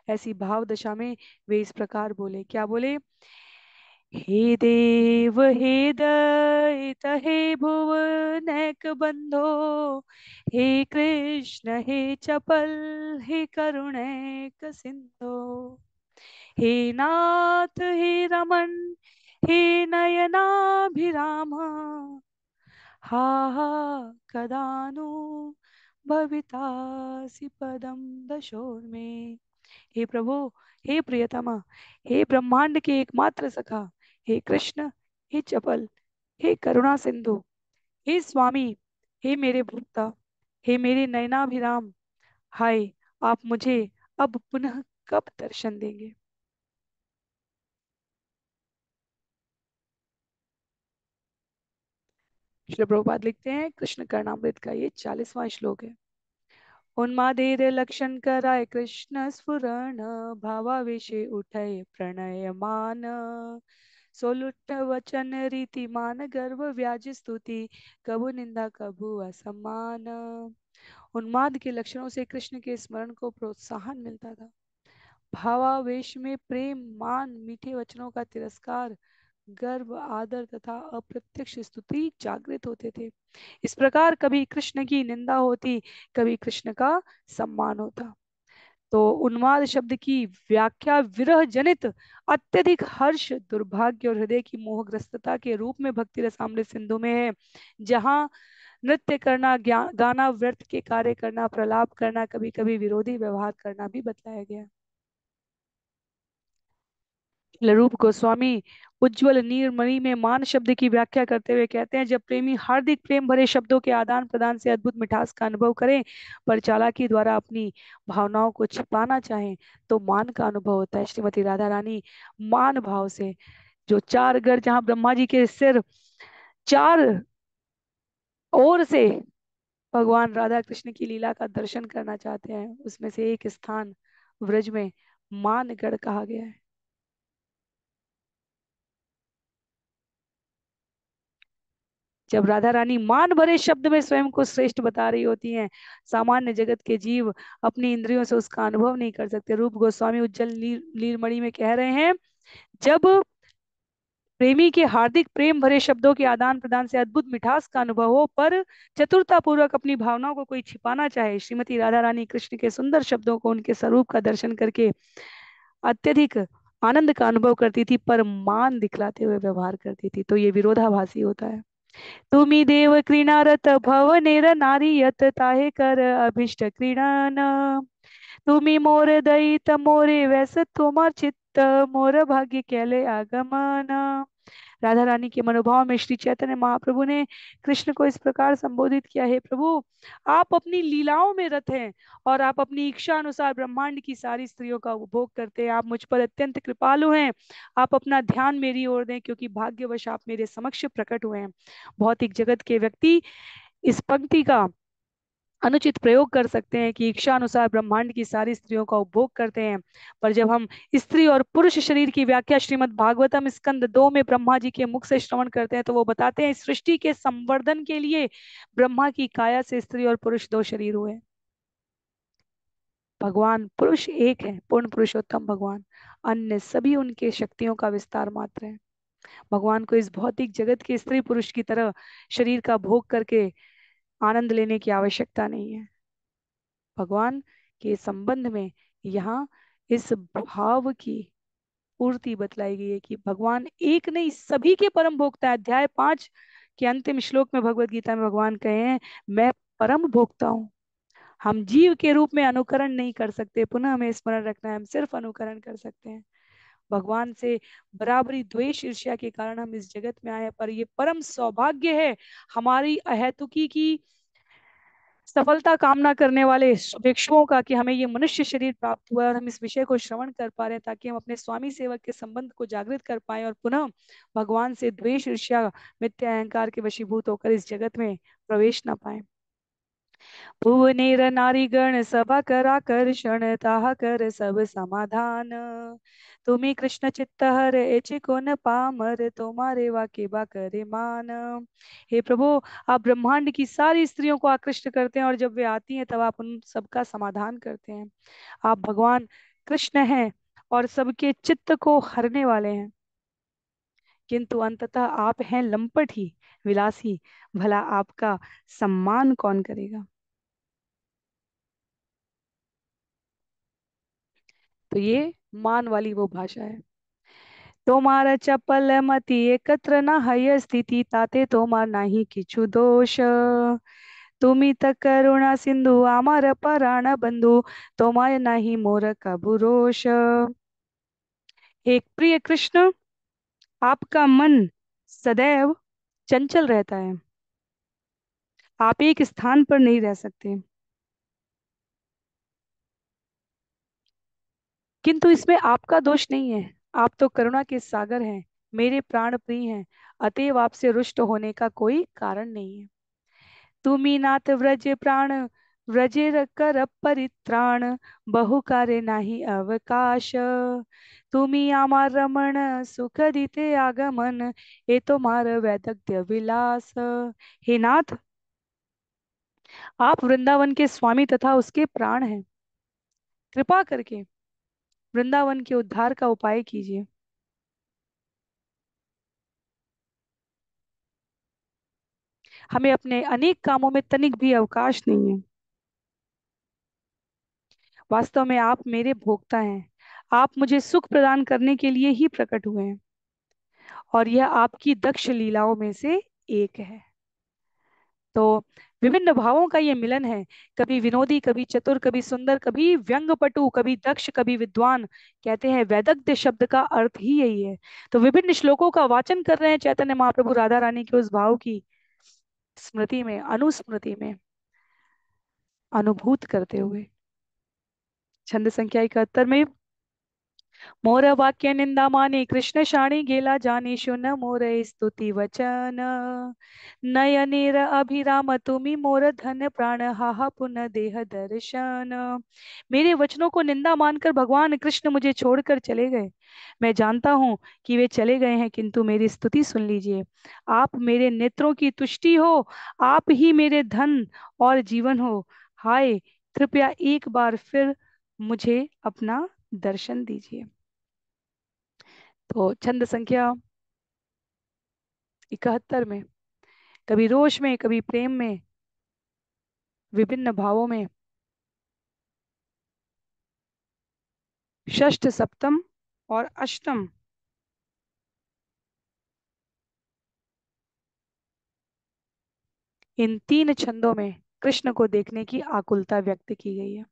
ऐसी भाव दशा में वे इस प्रकार बोले, क्या बोले? हे देव हे दयित हे भुवनैक बंधो हे कृष्ण हे चपल हे करुणैक सिंधो हे नाथ हे रमन हे नयनाभिराम हा हा कदानु भवितासि पदम दशोर्मे। हे प्रभु, हे प्रियतमा, हे ब्रह्मांड के एकमात्र सखा, हे कृष्ण, हे चपल, हे करुणा सिंधु, हे स्वामी, हे मेरे भक्ता, हे मेरे नयनाभिराम, हाय आप मुझे अब पुनः कब दर्शन देंगे। श्री प्रभुपाद लिखते हैं, कृष्ण कर्णामृत का ये 40वां श्लोक है। उन्मादेर लक्षण कराय कृष्ण स्फुरण भावावेशे उठय प्रणय मान सोलुट वचन रीति मान गर्व व्याज स्तुति, कबू निंदा कबू असम्मान। उन्माद के लक्षणों से कृष्ण के स्मरण को प्रोत्साहन मिलता था। भावावेश में प्रेम, मान, मीठे वचनों का तिरस्कार, गर्व, आदर तथा अप्रत्यक्ष स्तुति जागृत होते थे। इस प्रकार कभी कृष्ण की निंदा होती, कभी कृष्ण का सम्मान होता। तो उन्माद शब्द की व्याख्या विरह जनित अत्यधिक हर्ष, दुर्भाग्य और हृदय की मोहग्रस्तता के रूप में भक्ति रसामृत सिंधु में है, जहाँ नृत्य करना, गाना, व्यर्थ के कार्य करना, प्रलाप करना, कभी कभी विरोधी व्यवहार करना भी बतलाया गया। रूप गोस्वामी उज्जवल नीरमणि में मान शब्द की व्याख्या करते हुए कहते हैं, जब प्रेमी हार्दिक प्रेम भरे शब्दों के आदान प्रदान से अद्भुत मिठास का अनुभव करें, पर चालाकी द्वारा अपनी भावनाओं को छिपाना चाहें, तो मान का अनुभव होता है। श्रीमती राधा रानी मान भाव से जो चार घर, जहां ब्रह्मा जी के सिर चार ओर से भगवान राधा कृष्ण की लीला का दर्शन करना चाहते हैं, उसमें से एक स्थान व्रज में मानगढ़ कहा गया है। जब राधा रानी मान भरे शब्द में स्वयं को श्रेष्ठ बता रही होती हैं, सामान्य जगत के जीव अपनी इंद्रियों से उसका अनुभव नहीं कर सकते। रूप गोस्वामी उज्जवल लीलमणि में कह रहे हैं, जब प्रेमी के हार्दिक प्रेम भरे शब्दों के आदान प्रदान से अद्भुत मिठास का अनुभव हो, पर चतुरता पूर्वक अपनी भावनाओं को कोई छिपाना चाहे, श्रीमती राधा रानी कृष्ण के सुंदर शब्दों को, उनके स्वरूप का दर्शन करके अत्यधिक आनंद का अनुभव करती थी, पर मान दिखलाते हुए व्यवहार करती थी। तो ये विरोधाभासी होता है। तुम्ही देव क्रीणारत भव नेर नारी यत ताहे कर अभिष्ट क्रीडन, तुम्ही मोर दयित मोरे वैस तुमार चित्त, मोर भाग्य कैले आगमन। राधा रानी के मनोभाव में श्री चैतन्य महाप्रभु ने कृष्ण को इस प्रकार संबोधित किया, है प्रभु, आप अपनी लीलाओं में रत हैं और आप अपनी इच्छा अनुसार ब्रह्मांड की सारी स्त्रियों का उपभोग करते हैं। आप मुझ पर अत्यंत कृपालु हैं। आप अपना ध्यान मेरी ओर दें, क्योंकि भाग्यवश आप मेरे समक्ष प्रकट हुए हैं। भौतिक जगत के व्यक्ति इस पंक्ति का अनुचित प्रयोग कर सकते हैं कि इच्छा अनुसार ब्रह्मांड की सारी स्त्रियों का उपभोग करते हैं, पर जब हम स्त्री और पुरुष शरीर की व्याख्या श्रीमद् भागवतम स्कंद 2 में ब्रह्मा जी के मुख से श्रवण करते हैं, तो वो बताते हैं, सृष्टि के संवर्धन के लिए ब्रह्मा की काया से स्त्री और पुरुष दो शरीर हुए। भगवान पुरुष एक है, पूर्ण पुरुषोत्तम भगवान, अन्य सभी उनके शक्तियों का विस्तार मात्र है। भगवान को इस भौतिक जगत के स्त्री पुरुष की तरह शरीर का भोग करके आनंद लेने की आवश्यकता नहीं है। भगवान के संबंध में यहाँ इस भाव की पूर्ति बतलाई गई है कि भगवान एक नहीं, सभी के परम भोक्ता है। अध्याय 5 के अंतिम श्लोक में भगवत गीता में भगवान कहे हैं, मैं परम भोक्ता हूँ। हम जीव के रूप में अनुकरण नहीं कर सकते, पुनः हमें स्मरण रखना है, हम सिर्फ अनुकरण कर सकते हैं। भगवान से बराबरी द्वेष ईर्ष्या के कारण हम इस जगत में आए हैं, पर ये परम सौभाग्य है हमारी अहेतुकी की सफलता कामना करने वाले भिक्षुओं का, कि हमें ये मनुष्य शरीर प्राप्त हुआ है और हम इस विषय को श्रवण कर पा रहे हैं, ताकि हम अपने स्वामी सेवक के संबंध को जागृत कर पाए और पुनः भगवान से द्वेष ईर्ष्या मिथ्या अहंकार के वशीभूत होकर इस जगत में प्रवेश न पाए। भुवनेर नारी गण सभा कर आकर्षण, ताहा कर सब समाधान, तुम्ही कृष्ण चित्त हर एचे को न पामर, तुम्हारे वाके बा करे मान। हे प्रभु, आप ब्रह्मांड की सारी स्त्रियों को आकृष्ट करते हैं और जब वे आती हैं तब आप उन सबका समाधान करते हैं। आप भगवान कृष्ण हैं और सबके चित्त को हरने वाले हैं, किंतु अंततः आप हैं लंपट ही, विलासी, भला आपका सम्मान कौन करेगा। तो ये मान वाली वो भाषा है। तोमार चपल मति एकत्र न हय स्थिति, ताते तोमार नाही किछु दोष, तुम्ही त करुणा सिंधु आमार पराण बंधु, तोमाय नाही मोर कबु रोष। एक प्रिय कृष्ण, आपका मन सदैव चंचल रहता है, आप एक स्थान पर नहीं रह सकते, किंतु इसमें आपका दोष नहीं है। आप तो करुणा के सागर हैं, मेरे प्राण प्रिय हैं, अतएव आपसे रुष्ट होने का कोई कारण नहीं है। तुम्ही नाथ व्रज प्राण व्रजेर कर परित्राण बहु कार्य नाही अवकाश। तुम्ही आम्हा रमण सुख दिते आगमन, ये तो मार वैदग्ध्य विलास। हे नाथ, आप वृंदावन के स्वामी तथा उसके प्राण हैं। कृपा करके वृंदावन के उद्धार का उपाय कीजिए। हमें अपने अनेक कामों में तनिक भी अवकाश नहीं है। वास्तव में आप मेरे भोक्ता हैं। आप मुझे सुख प्रदान करने के लिए ही प्रकट हुए हैं, और यह आपकी दक्ष लीलाओं में से एक है। तो विभिन्न भावों का ये मिलन है, कभी विनोदी, कभी चतुर, कभी सुंदर, कभी व्यंग्यपटु, कभी दक्ष, कभी विद्वान। कहते हैं वैदग्ध्य शब्द का अर्थ ही यही है। तो विभिन्न श्लोकों का वाचन कर रहे हैं चैतन्य महाप्रभु राधा रानी के उस भाव की स्मृति में, अनुस्मृति में, अनुभूत करते हुए। छंद संख्या 71 में, मोर वाक्य निंदा माने कृष्ण शाणी गेला जाने शुन मोर स्तुति वचन, नयनेर अभिराम तुमी मोर धन प्राण हाहा पुन देह दर्शन। मेरे वचनों को निंदा मानकर भगवान कृष्ण मुझे छोड़कर चले गए। मैं जानता हूँ कि वे चले गए हैं, किंतु मेरी स्तुति सुन लीजिए। आप मेरे नेत्रों की तुष्टि हो, आप ही मेरे धन और जीवन हो। हाय, कृपया एक बार फिर मुझे अपना दर्शन दीजिए। तो छंद संख्या 71 में, कभी रोष में, कभी प्रेम में, विभिन्न भावों में, षष्ठ, सप्तम और अष्टम, इन तीन छंदों में कृष्ण को देखने की आकुलता व्यक्त की गई है।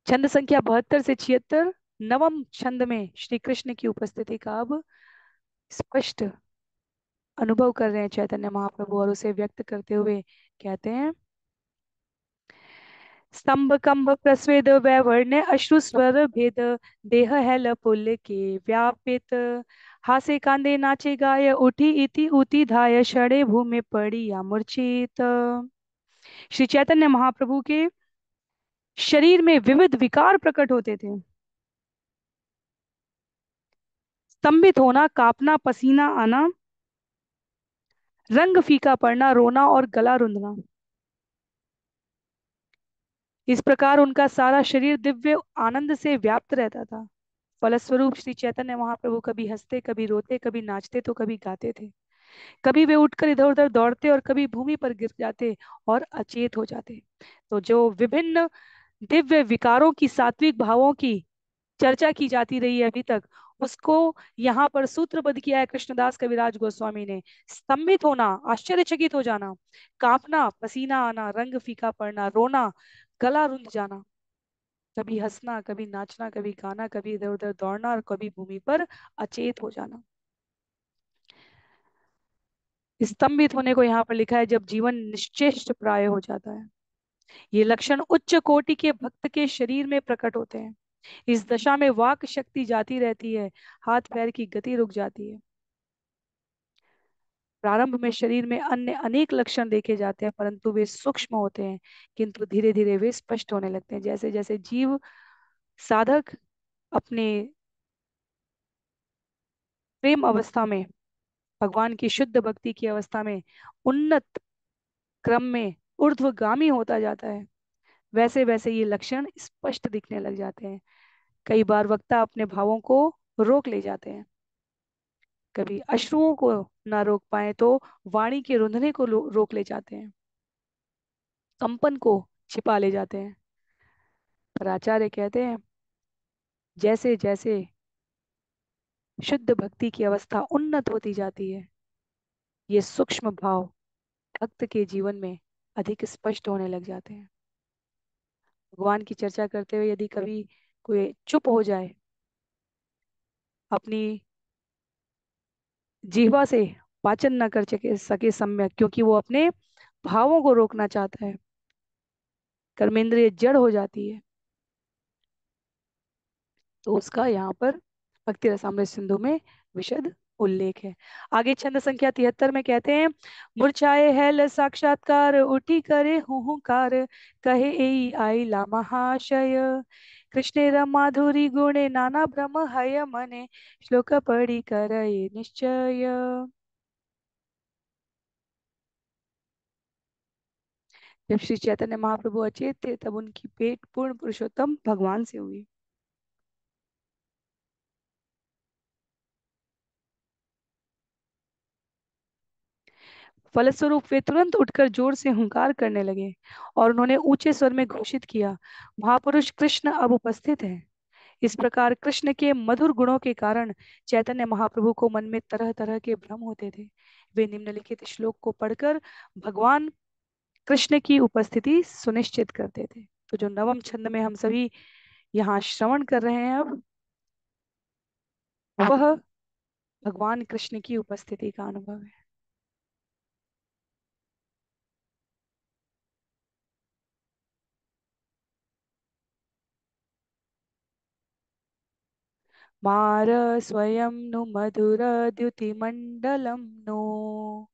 छंद संख्या 72 से 76, नवम छंद में श्री कृष्ण की उपस्थिति का अब स्पष्ट अनुभव कर रहे हैं चैतन्य महाप्रभु, और उसे व्यक्त करते हुए कहते हैं, स्तंभ कंभ प्रस्वेद वैवर्ण्य अश्रु स्वर भेद, देह हैल पुल के व्यापित, हासे कांदे नाचे गाय उठी इति उति धाय, क्षणे भूमि पड़ी या मूर्छित। श्री चैतन्य महाप्रभु के शरीर में विविध विकार प्रकट होते थे। स्तंभित होना, कांपना, पसीना आना, रंग फीका पड़ना, रोना और गला रुंधना। इस प्रकार उनका सारा शरीर दिव्य आनंद से व्याप्त रहता था। फलस्वरूप श्री चैतन्य महाप्रभु कभी हंसते, कभी रोते, कभी नाचते, तो कभी गाते थे। कभी वे उठकर इधर उधर दौड़ते और कभी भूमि पर गिर जाते और अचेत हो जाते। तो जो विभिन्न दिव्य विकारों की, सात्विक भावों की चर्चा की जाती रही है अभी तक, उसको यहाँ पर सूत्रबद्ध किया है कृष्णदास कविराज गोस्वामी ने। स्तंभित होना, आश्चर्यचकित हो जाना, कांपना, पसीना आना, रंग फीका पड़ना, रोना, गला रुंध जाना, कभी हंसना, कभी नाचना, कभी गाना, कभी इधर उधर दौड़ना और कभी भूमि पर अचेत हो जाना। स्तंभित होने को यहाँ पर लिखा है जब जीवन निश्चेष्ट प्राय हो जाता है। ये लक्षण उच्च कोटि के भक्त के शरीर में प्रकट होते हैं। इस दशा में वाक शक्ति जाती रहती है, हाथ पैर की गति रुक जाती है। प्रारंभ में शरीर में अन्य अनेक लक्षण देखे जाते हैं, परंतु वे सूक्ष्म होते हैं, किंतु धीरे धीरे वे स्पष्ट होने लगते हैं। जैसे जैसे जीव साधक अपने प्रेम अवस्था में, भगवान की शुद्ध भक्ति की अवस्था में उन्नत क्रम में ऊर्ध्वगामी होता जाता है, वैसे वैसे ये लक्षण स्पष्ट दिखने लग जाते हैं। कई बार वक्ता अपने भावों को रोक ले जाते हैं, कभी अश्रुओं को ना रोक पाए तो वाणी के रुंधने को रोक ले जाते हैं, कंपन को छिपा ले जाते हैं। पर आचार्य कहते हैं, जैसे जैसे शुद्ध भक्ति की अवस्था उन्नत होती जाती है, ये सूक्ष्म भाव भक्त के जीवन में अधिक स्पष्ट होने लग जाते हैं। भगवान की चर्चा करते हुए यदि कभी कोई चुप हो जाए, अपनी जिह्वा से वाचन न कर सके सम्यक, क्योंकि वो अपने भावों को रोकना चाहता है, कर्मेंद्रिय जड़ हो जाती है, तो उसका यहाँ पर भक्ति रसामृत सिंधु में विशद उल्लेख है। आगे छंद संख्या 73 में कहते हैं, मूर्छाए हैल साक्षात्कार उठी करे हुहुकार, कहे एई आईला महाशय, कृष्णेर माधुरी गुणे नाना ब्रह्म हय मने, श्लोक पढ़ी करये निश्चय। जब श्री चैतन्य महाप्रभु अचेत थे तब उनकी भेंट पूर्ण पुरुषोत्तम भगवान से हुई। फलस्वरूप वे तुरंत उठकर जोर से हुंकार करने लगे और उन्होंने ऊंचे स्वर में घोषित किया, महापुरुष कृष्ण अब उपस्थित है। इस प्रकार कृष्ण के मधुर गुणों के कारण चैतन्य महाप्रभु को मन में तरह तरह के भ्रम होते थे। वे निम्नलिखित श्लोक को पढ़कर भगवान कृष्ण की उपस्थिति सुनिश्चित करते थे। तो जो नवम छंद में हम सभी यहाँ श्रवण कर रहे हैं अब, वह भगवान कृष्ण की उपस्थिति का अनुभव है। मार स्वयं नु मधुर द्युतिमण्डलं नो,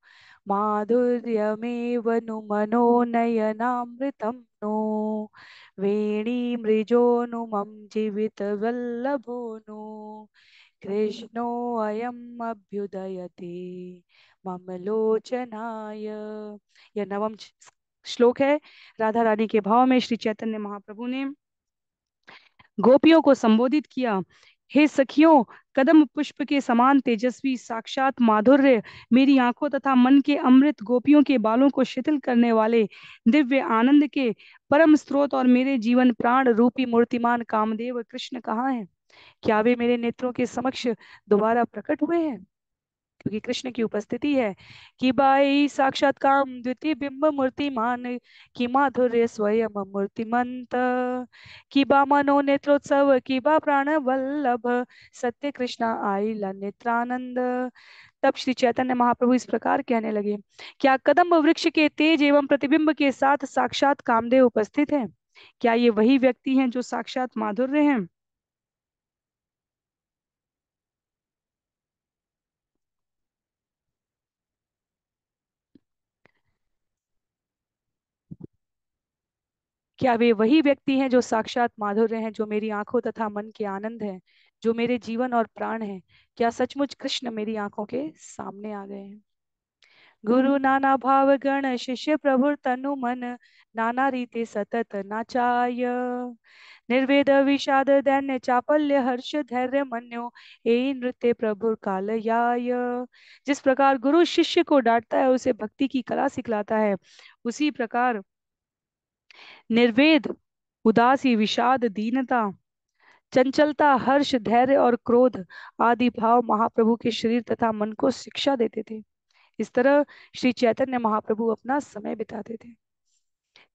माधुर्यमेव नु मनोनयनामृतं नो, वेणी मृजो नु मम जीवितवल्लभो नु, कृष्णो अयम् अभ्युदयते मम लोचनाय। यह नवम श्लोक है। राधा रानी के भाव में श्री चैतन्य महाप्रभु ने गोपियों को संबोधित किया, हे सखियों, कदम पुष्प के समान तेजस्वी साक्षात माधुर्य, मेरी आंखों तथा मन के अमृत, गोपियों के बालों को शिथिल करने वाले दिव्य आनंद के परम स्रोत और मेरे जीवन प्राण रूपी मूर्तिमान कामदेव कृष्ण कहाँ हैं? क्या वे मेरे नेत्रों के समक्ष दोबारा प्रकट हुए हैं? क्योंकि कृष्ण की उपस्थिति है। कि बाई साक्षात काम द्वितीय बिंब मूर्तिमान, कि माधुर्य स्वयं मूर्तिमंत, कि बा मनो नेत्रोत्सव, कि बा प्राण वल्लभ, सत्य कृष्णा आईला नेत्रानंद। तब श्री चैतन्य महाप्रभु इस प्रकार कहने लगे, क्या कदम्ब वृक्ष के तेज एवं प्रतिबिंब के साथ साक्षात कामदेव उपस्थित हैं? क्या ये वही व्यक्ति हैं जो साक्षात माधुर्य हैं? क्या वे वही व्यक्ति हैं जो साक्षात माधुर्य हैं, जो मेरी आंखों तथा मन के आनंद हैं, जो मेरे जीवन और प्राण हैं? क्या सचमुच कृष्ण मेरी आंखों के सामने आ गए हैं? गुरु नाना भाव गण शिष्य प्रभु तनु मन, नाना रीते सतत नाचाय, निर्वेद विषाद दैन्य चापल्य हर्ष धैर्य मन्यो, ए नृत्य प्रभु कालयाय। जिस प्रकार गुरु शिष्य को डांटता है, उसे भक्ति की कला सिखलाता है, उसी प्रकार निर्वेद, उदासी, विषाद, दीनता, चंचलता, हर्ष, धैर्य और क्रोध आदि भाव महाप्रभु के शरीर तथा मन को शिक्षा देते थे। इस तरह श्री चैतन्य महाप्रभु अपना समय बिताते थे।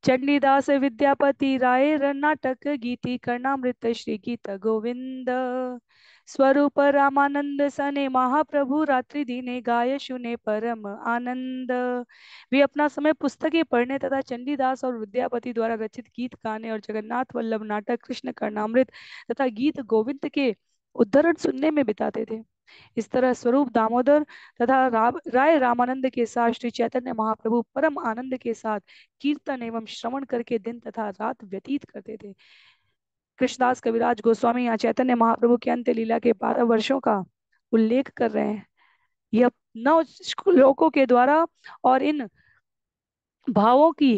चंडीदास विद्यापति राय नाटक गीति कर्णामृत श्री गीत गोविंद, स्वरूप रामानंद सने महाप्रभु रात्रि दीने गाय सुने परम आनंद। वे अपना समय पुस्तकें पढ़ने तथा चंडीदास और विद्यापति द्वारा रचित गीत गाने और जगन्नाथ वल्लभ नाटक कृष्ण कर्णामृत तथा गीत गोविंद के उद्धरण सुनने में बिताते थे। इस तरह स्वरूप दामोदर तथा राय रामानंद के साथ श्री चैतन्य महाप्रभु परम आनंद के साथ कीर्तन एवं श्रवण करके दिन तथा रात व्यतीत करते थे। कृष्णदास कविराज गोस्वामी यहाँ चैतन्य महाप्रभु के अंत्य लीला के 12 वर्षों का उल्लेख कर रहे हैं। यह 9 श्लोकों के द्वारा और इन भावों की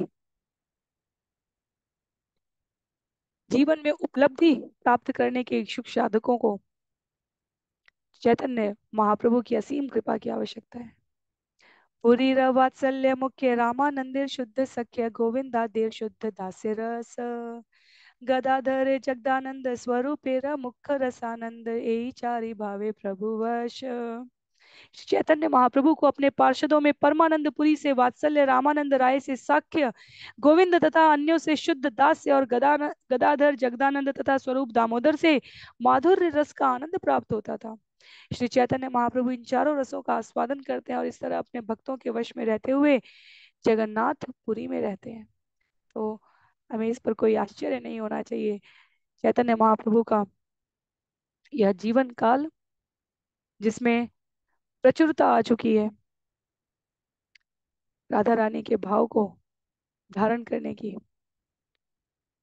जीवन में उपलब्धि प्राप्त करने के इच्छुक साधकों को चैतन्य महाप्रभु की असीम कृपा की आवश्यकता है। पुरी वात्सल्य मुख्य रामानंदेर शुद्ध सख्य गोविंदा देव शुद्ध दास्य रस, गदाधर जगदानंद स्वरूपेर मुख रसानंद ए चारि भावे प्रभु वश। चैतन्य महाप्रभु को अपने पार्षदों में परमानंदपुरी से वात्सल्य, रामानंद राय से साख्य, गोविंद तथा अन्यों से शुद्ध दास्य और गदाधर जगदानंद तथा स्वरूप दामोदर से माधुर्य रस का आनंद प्राप्त होता था। श्री चैतन्य महाप्रभु इन चारों रसों का आस्वादन करते हैं और इस तरह अपने भक्तों के वश में रहते हुए जगन्नाथपुरी में रहते हैं। तो हमें इस पर कोई आश्चर्य नहीं होना चाहिए। चैतन्य महाप्रभु का यह जीवन काल, जिसमें प्रचुरता आ चुकी है राधा रानी के भाव को धारण करने की।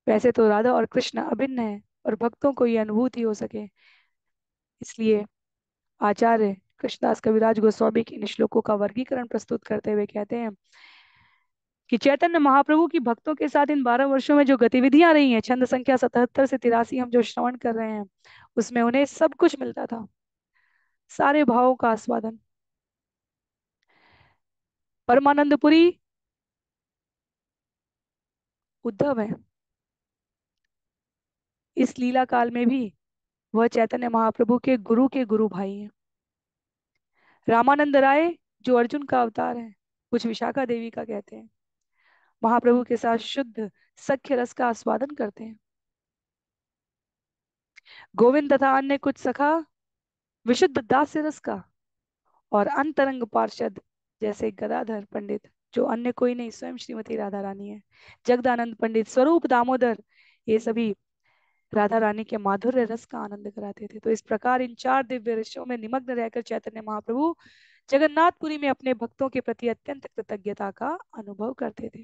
वैसे तो राधा और कृष्ण अभिन्न है, और भक्तों को ये अनुभूति हो सके, इसलिए आचार्य कृष्णदास कविराज गोस्वामी की इन श्लोकों का वर्गीकरण प्रस्तुत करते हुए कहते हैं कि चैतन्य महाप्रभु की भक्तों के साथ इन 12 वर्षों में जो गतिविधियां रही हैं, छंद संख्या 77 से 83 हम जो श्रवण कर रहे हैं, उसमें उन्हें सब कुछ मिलता था, सारे भावों का आस्वादन। परमानंदपुरी उद्धव है, इस लीला काल में भी वह चैतन्य महाप्रभु के गुरु भाई हैं। रामानंद राय जो अर्जुन का अवतार है, कुछ विशाखा देवी का कहते हैं, महाप्रभु के साथ शुद्ध सख्य रस का आस्वादन करते हैं। गोविंद तथा अन्य कुछ सखा विशुद्ध दास्य रस का, और अंतरंग पार्षद जैसे गदाधर पंडित, जो अन्य कोई नहीं स्वयं श्रीमती राधा रानी है, जगदानंद पंडित, स्वरूप दामोदर, ये सभी राधा रानी के माधुर्य रस का आनंद कराते थे। तो इस प्रकार इन चार दिव्य रसों में निमग्न रहकर चैतन्य महाप्रभु जगन्नाथपुरी में अपने भक्तों के प्रति अत्यंत कृतज्ञता का अनुभव करते थे।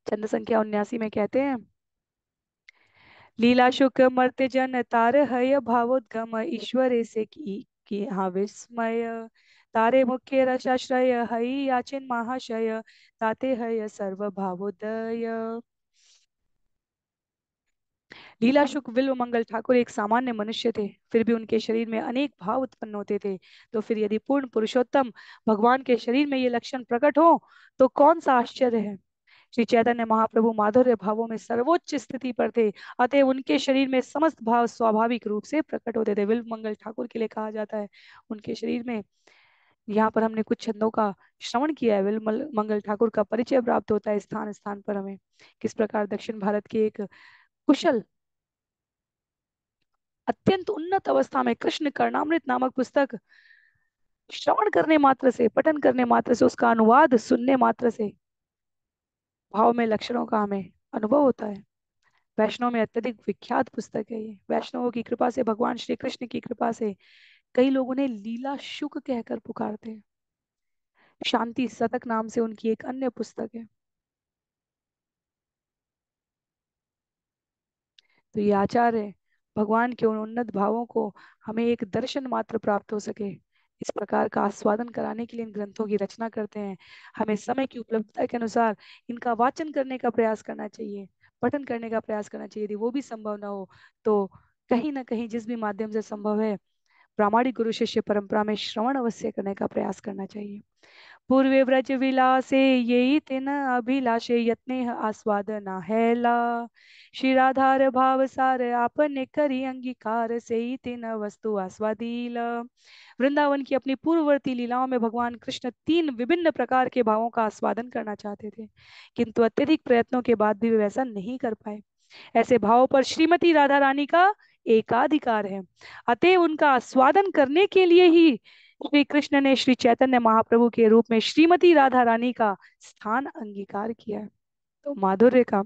चंद संख्या 79 में कहते हैं, लीला शुक मर्त्य जन तार हय भावोद्गम ईश्वरे से की हाँ विस्मय, तारे मुख्य रसाश्रय हई याचिन महाशय, ताते हय सर्व भावोदय। लीला शुक विल्व मंगल ठाकुर एक सामान्य मनुष्य थे, फिर भी उनके शरीर में अनेक भाव उत्पन्न होते थे। तो फिर यदि पूर्ण पुरुषोत्तम भगवान के शरीर में ये लक्षण प्रकट हो तो कौन सा आश्चर्य है। श्री चैतन्य महाप्रभु माधुर्य भावों में सर्वोच्च स्थिति पर थे, अतः उनके शरीर में समस्त भाव स्वाभाविक रूप से प्रकट होते थे। विल्व मंगल ठाकुर के लिए कहा जाता है उनके शरीर में, यहाँ पर हमने कुछ छंदों का श्रवण किया है, विल्व मंगल ठाकुर का परिचय प्राप्त होता है स्थान स्थान पर हमें, किस प्रकार दक्षिण भारत के एक कुशल अत्यंत उन्नत अवस्था में कृष्ण कर्णामृत नामक पुस्तक श्रवण करने मात्र से, पठन करने मात्र से, उसका अनुवाद सुनने मात्र से भाव में लक्षणों का हमें अनुभव होता है। वैष्णव में अत्यधिक विख्यात पुस्तक है ये। वैष्णवों की कृपा से, भगवान श्री कृष्ण की कृपा से कई लोग उन्हें लीला शुक कहकर पुकारते हैं। शांति शतक नाम से उनकी एक अन्य पुस्तक है। तो ये आचार्य भगवान के उन उन्नत भावों को हमें एक दर्शन मात्र प्राप्त हो सके, इस प्रकार का आस्वादन कराने के लिए इन ग्रंथों की रचना करते हैं। हमें समय की उपलब्धता के अनुसार इनका वाचन करने का प्रयास करना चाहिए, पठन करने का प्रयास करना चाहिए। यदि वो भी संभव ना हो तो कहीं ना कहीं जिस भी माध्यम से संभव है प्रामाणिक गुरु शिष्य परंपरा में श्रवण अवश्य करने का प्रयास करना चाहिए। पूर्वे व्रज विलासे ये तिन अभिलाषे यत्ने आस्वादना हैला, श्री राधार भाव सार आपने करी अंगीकार से ही तिन वस्तु आस्वादील। वृंदावन की अपनी पूर्ववर्ती लीलाओं में भगवान कृष्ण तीन विभिन्न प्रकार के भावों का आस्वादन करना चाहते थे, किंतु अत्यधिक प्रयत्नों के बाद भी वे वैसा नहीं कर पाए। ऐसे भावों पर श्रीमती राधा रानी का एकाधिकार है, अतः उनका आस्वादन करने के लिए ही श्री कृष्ण ने श्री चैतन्य महाप्रभु के रूप में श्रीमती राधा रानी का स्थान अंगीकार किया है। तो माधुर्य का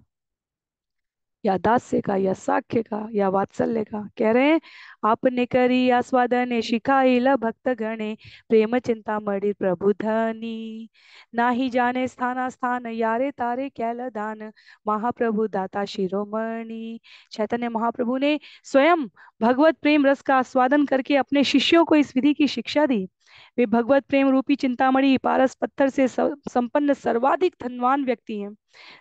या दास्य का या साक्ष्य का या वात्सल्य का कह रहे हैं, आपने करी आस्वादने शिखाइल भक्त गणे, प्रेम चिंता मणि प्रभु धनी, ना ही जाने स्थाना स्थान यारे तारे कैल दान, महाप्रभु दाता शिरोमणि। चैतन्य महाप्रभु ने स्वयं भगवत प्रेम रस का आस्वादन करके अपने शिष्यों को इस विधि की शिक्षा दी। वे भगवत प्रेम रूपी चिंतामणि पारस पत्थर से संपन्न सर्वाधिक धनवान व्यक्ति हैं।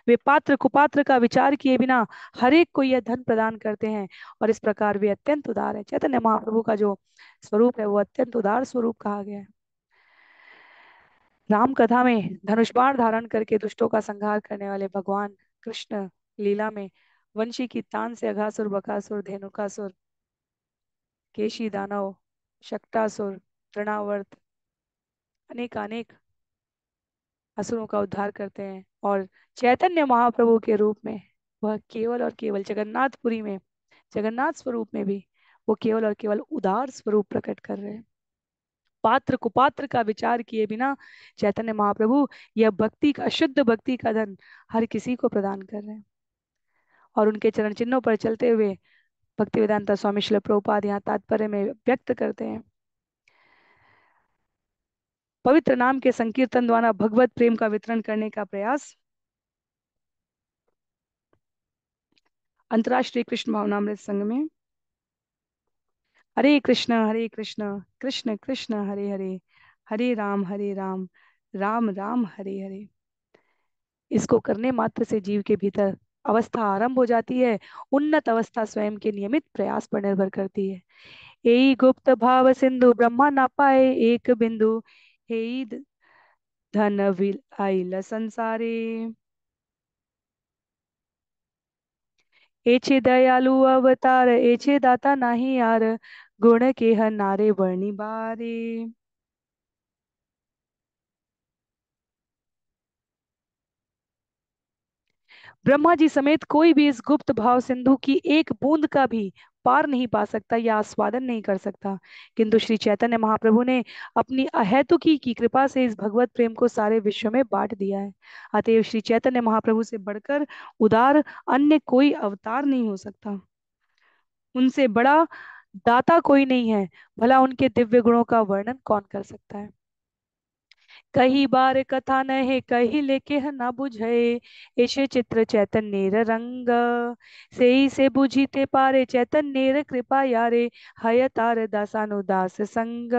वे पात्र कुपात्र का विचार किए बिना हर एक को यह धन प्रदान करते हैं, और इस प्रकार वे अत्यंत उदार है। चैतन्य महाप्रभु का जो स्वरूप है वो अत्यंत उदार स्वरूप कहा गया है। राम कथा में धनुष बाण धारण करके दुष्टों का संहार करने वाले भगवान कृष्ण लीला में वंशी की तान से अघासुर, बकासुर, धेनुकासुर, केशी दानव, शक्टासुर, तृणावर्त, अनेक अनेक असुरों का उद्धार करते हैं, और चैतन्य महाप्रभु के रूप में वह केवल और केवल जगन्नाथपुरी में, जगन्नाथ स्वरूप में भी वो केवल और केवल उदार स्वरूप प्रकट कर रहे हैं। पात्र कुपात्र का विचार किए बिना चैतन्य महाप्रभु यह भक्ति का, शुद्ध भक्ति का धन हर किसी को प्रदान कर रहे हैं। और उनके चरण चिन्हों पर चलते हुए भक्ति वेदांता स्वामी श्रील प्रभुपाद यहाँ तात्पर्य में व्यक्त करते हैं, पवित्र नाम के संकीर्तन द्वारा भगवत प्रेम का वितरण करने का प्रयास। अंतर्राष्ट्रीय कृष्ण भावनामृत संघ में हरे कृष्ण कृष्ण कृष्ण हरे हरे, हरे राम राम राम हरे हरे। इसको करने मात्र से जीव के भीतर अवस्था आरंभ हो जाती है। उन्नत अवस्था स्वयं के नियमित प्रयास पर निर्भर करती है। यही गुप्त भाव सिंधु ब्रह्मा ना पाए एक बिंदु, हे धन विल संसारे। एछे दयालु अवतार एछे दाता नाही यार, गुण के ह नारे वर्णि बारे। ब्रह्मा जी समेत कोई भी इस गुप्त भाव सिंधु की एक बूंद का भी पार नहीं पा सकता या आस्वादन नहीं कर सकता, किंतु श्री चैतन्य महाप्रभु ने अपनी अहेतुकी की कृपा से इस भगवत प्रेम को सारे विश्व में बांट दिया है। अतएव श्री चैतन्य महाप्रभु से बढ़कर उदार अन्य कोई अवतार नहीं हो सकता। उनसे बड़ा दाता कोई नहीं है, भला उनके दिव्य गुणों का वर्णन कौन कर सकता है। कही बार कथा न है कही लेके है ना बुझे, ऐसे चित्र चैतन्य रंग, से बुझीते पारे चैतन्य कृपा यारे, हय तार दासानुदास संग।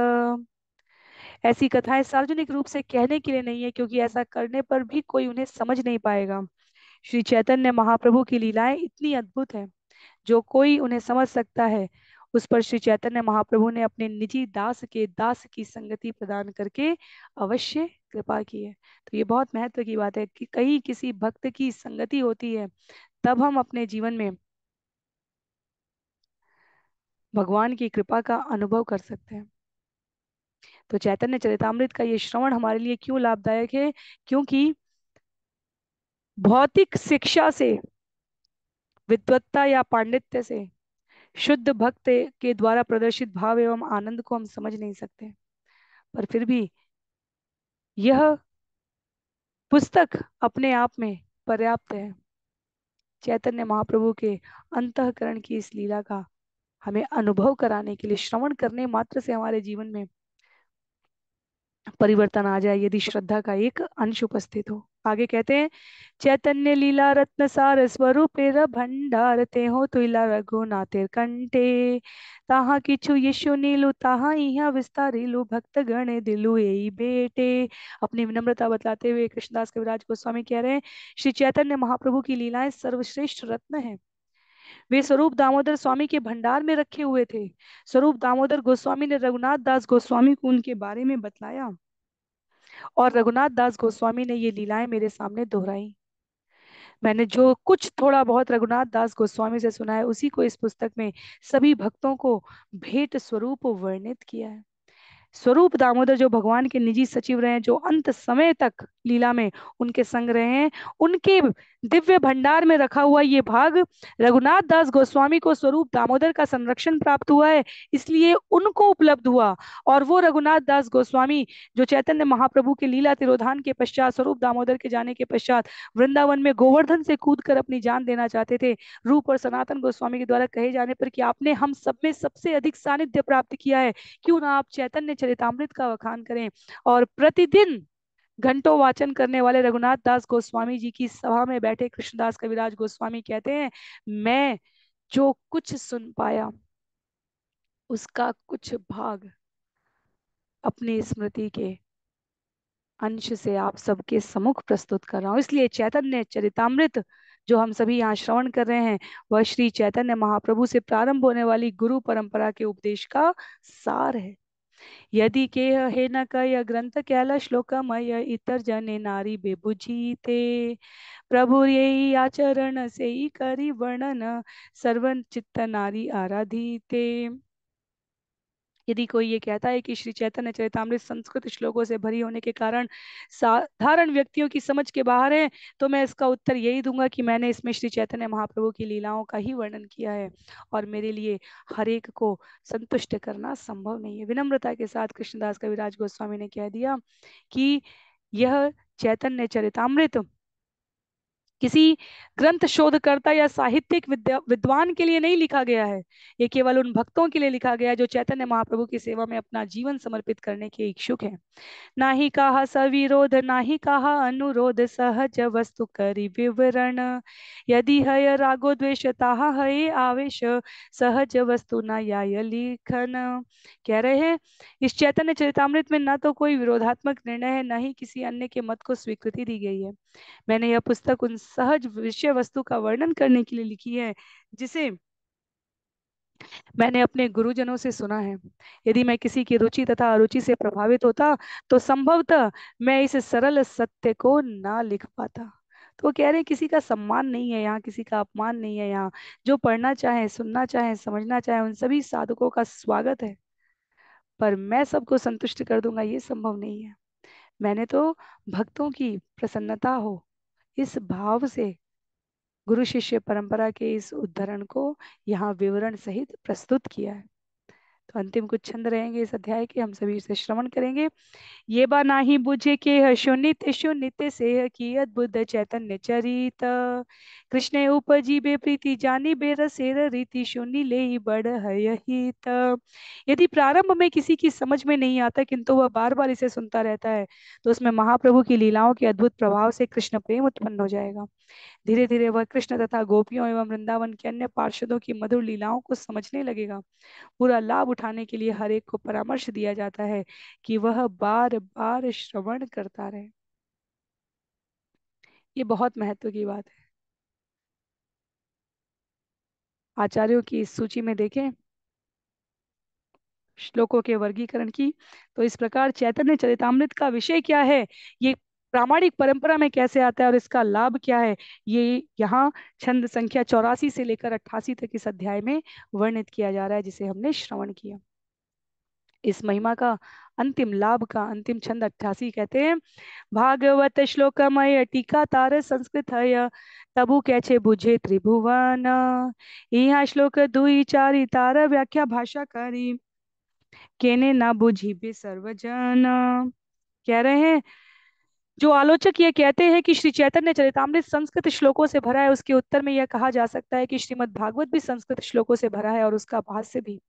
ऐसी कथाएं सार्वजनिक रूप से कहने के लिए नहीं है, क्योंकि ऐसा करने पर भी कोई उन्हें समझ नहीं पाएगा। श्री चैतन्य महाप्रभु की लीलाएं इतनी अद्भुत है, जो कोई उन्हें समझ सकता है उस पर श्री चैतन्य महाप्रभु ने अपने निजी दास के दास की संगति प्रदान करके अवश्य कृपा की है। तो ये बहुत महत्व की बात है कि कहीं किसी भक्त की संगति होती है, तब हम अपने जीवन में भगवान की कृपा का अनुभव कर सकते हैं। तो चैतन्य चरितामृत का ये श्रवण हमारे लिए क्यों लाभदायक है, क्योंकि भौतिक शिक्षा से, विद्वत्ता या पांडित्य से शुद्ध भक्त के द्वारा प्रदर्शित भाव एवं आनंद को हम समझ नहीं सकते। पर फिर भी यह पुस्तक अपने आप में पर्याप्त है। चैतन्य महाप्रभु के अंतःकरण की इस लीला का हमें अनुभव कराने के लिए, श्रवण करने मात्र से हमारे जीवन में परिवर्तन आ जाए, यदि श्रद्धा का एक अंश उपस्थित हो। आगे कहते हैं, चैतन्य लीला रत्न सार स्वरूपेर भंडार ते हो तुइला रघुनाथेर कंठे, ताहा किछु यीशु नीलु ताहा इहा विस्तारिलु भक्त गण दिलु यही बेटे। अपनी विनम्रता बतलाते हुए कृष्णदास कविराज गोस्वामी कह रहे हैं, श्री चैतन्य महाप्रभु की लीलाएं सर्वश्रेष्ठ रत्न है। वे स्वरूप दामोदर स्वामी के भंडार में रखे हुए थे। स्वरूप दामोदर गोस्वामी ने रघुनाथ दास गोस्वामी को उनके बारे में बतलाया, और रघुनाथ दास गोस्वामी ने ये लीलाएं मेरे सामने दोहराई। मैंने जो कुछ थोड़ा बहुत रघुनाथ दास गोस्वामी से सुना है, उसी को इस पुस्तक में सभी भक्तों को भेंट स्वरूप वर्णित किया है। स्वरूप दामोदर जो भगवान के निजी सचिव रहे हैं, जो अंत समय तक लीला में उनके संग रहे हैं, उनके दिव्य भंडार में रखा हुआ ये भाग रघुनाथ दास गोस्वामी को स्वरूप दामोदर का संरक्षण प्राप्त हुआ है, इसलिए उनको उपलब्ध हुआ। और वो रघुनाथ दास गोस्वामी जो चैतन्य महाप्रभु के लीला तिरोधान के पश्चात, स्वरूप दामोदर के जाने के पश्चात वृंदावन में गोवर्धन से कूद कर अपनी जान देना चाहते थे, रूप और सनातन गोस्वामी के द्वारा कहे जाने पर कि आपने हम सब में सबसे अधिक सानिध्य प्राप्त किया है, क्यों ना आप चैतन्य चरितामृत का वखान करें। और प्रतिदिन घंटों वाचन करने वाले रघुनाथ दास गोस्वामी जी की सभा में बैठे कृष्णदास कविराज गोस्वामी कहते हैं, मैं जो कुछ सुन पाया उसका कुछ भाग अपनी स्मृति के अंश से आप सबके सम्मुख प्रस्तुत कर रहा हूं। इसलिए चैतन्य चरितामृत जो हम सभी यहाँ श्रवण कर रहे हैं, वह श्री चैतन्य महाप्रभु से प्रारंभ होने वाली गुरु परंपरा के उपदेश का सार है। यदि के हे न कय ग्रंथ कैला श्लोकमय इतर जने नारी बेबुझीते, प्रभु यही आचरण से ही करी वर्णन सर्वन चित्त नारी आराधीते। यदि कोई ये कहता है कि श्री चैतन्य चरितामृत संस्कृत श्लोकों से भरी होने के कारण साधारण व्यक्तियों की समझ के बाहर है, तो मैं इसका उत्तर यही दूंगा कि मैंने इसमें श्री चैतन्य महाप्रभु की लीलाओं का ही वर्णन किया है, और मेरे लिए हर एक को संतुष्ट करना संभव नहीं है। विनम्रता के साथ कृष्णदास कविराज गोस्वामी ने कह दिया कि यह चैतन्य चरितामृत किसी ग्रंथ शोधकर्ता या साहित्यिक विद्वान के लिए नहीं लिखा गया है। ये केवल उन भक्तों के लिए लिखा गया है जो चैतन्य महाप्रभु की सेवा में अपना जीवन समर्पित करने के इच्छुक हैं। नाही कहा सविरोध, नाही कहा अनुरोध, सहज वस्तु करी विवरण। यदि है रागो द्वेष, ताहा है आवेश, सहज वस्तु न याय लिखन। कह रहे हैं, इस चैतन्य चरितामृत में न तो कोई विरोधात्मक निर्णय है, न ही किसी अन्य के मत को स्वीकृति दी गई है। मैंने यह पुस्तक उन सहज विषय वस्तु का वर्णन करने के लिए लिखी है जिसे मैंने अपने गुरुजनों से सुना है। यदि मैं किसी की रुचि तथा अरुचि से प्रभावित होता तो संभवतः मैं इस सरल सत्य को ना लिख पाता। तो वो कह रहे हैं, किसी का सम्मान नहीं है यहाँ, किसी का अपमान नहीं है यहाँ। जो पढ़ना चाहे, सुनना चाहे, समझना चाहे, उन सभी साधकों का स्वागत है। पर मैं सबको संतुष्ट कर दूंगा, ये संभव नहीं है। मैंने तो भक्तों की प्रसन्नता हो इस भाव से गुरु शिष्य परंपरा के इस उद्धरण को यहाँ विवरण सहित प्रस्तुत किया है। तो अंतिम कुछ छंद रहेंगे इस अध्याय के, हम सभी इसे श्रवण करेंगे। ये बा नाही बुझे के शून्य शून्य से की अद्भुत चैतन्य चरित, कृष्ण उपजी बे प्रीति जानी बे रसेर रीति, शून्य ले ही बड़ है हित। यदि प्रारंभ में किसी की समझ में नहीं आता किंतु वह बार बार इसे सुनता रहता है तो उसमें महाप्रभु की लीलाओं के अद्भुत प्रभाव से कृष्ण प्रेम उत्पन्न हो जाएगा। धीरे धीरे वह कृष्ण तथा गोपियों एवं वृंदावन के अन्य पार्षदों की मधुर लीलाओं को समझने लगेगा। पूरा लाभ उठाने के लिए हर एक को परामर्श दिया जाता है कि वह बार बार श्रवण करता रहे। ये बहुत महत्व की बात है। आचार्यों की इस सूची में देखें श्लोकों के वर्गीकरण की, तो इस प्रकार चैतन्य चरितामृत का विषय क्या है, ये प्रामाणिक परंपरा में कैसे आता है और इसका लाभ क्या है, ये यहाँ छंद संख्या 84 से लेकर 88 तक इस अध्याय में वर्णित किया जा रहा है, जिसे हमने श्रवण किया। इस महिमा का अंतिम लाभ का अंतिम छंद 88 कहते हैं, भागवत श्लोकमय टीका तार संस्कृत है, तबु कैचे बुझे त्रिभुवन। यहाँ श्लोक दुई चारि तार व्याख्या भाषा करी, केने ना बुझी बे सर्वजन। कह रहे हैं, जो आलोचक ये कहते हैं कि श्री चैतन्य चरितामृत संस्कृत श्लोकों से भरा है, उसके उत्तर में यह कहा जा सकता है कि श्रीमद् भागवत भी संस्कृत श्लोकों से भरा है और उसका भाष्य भी।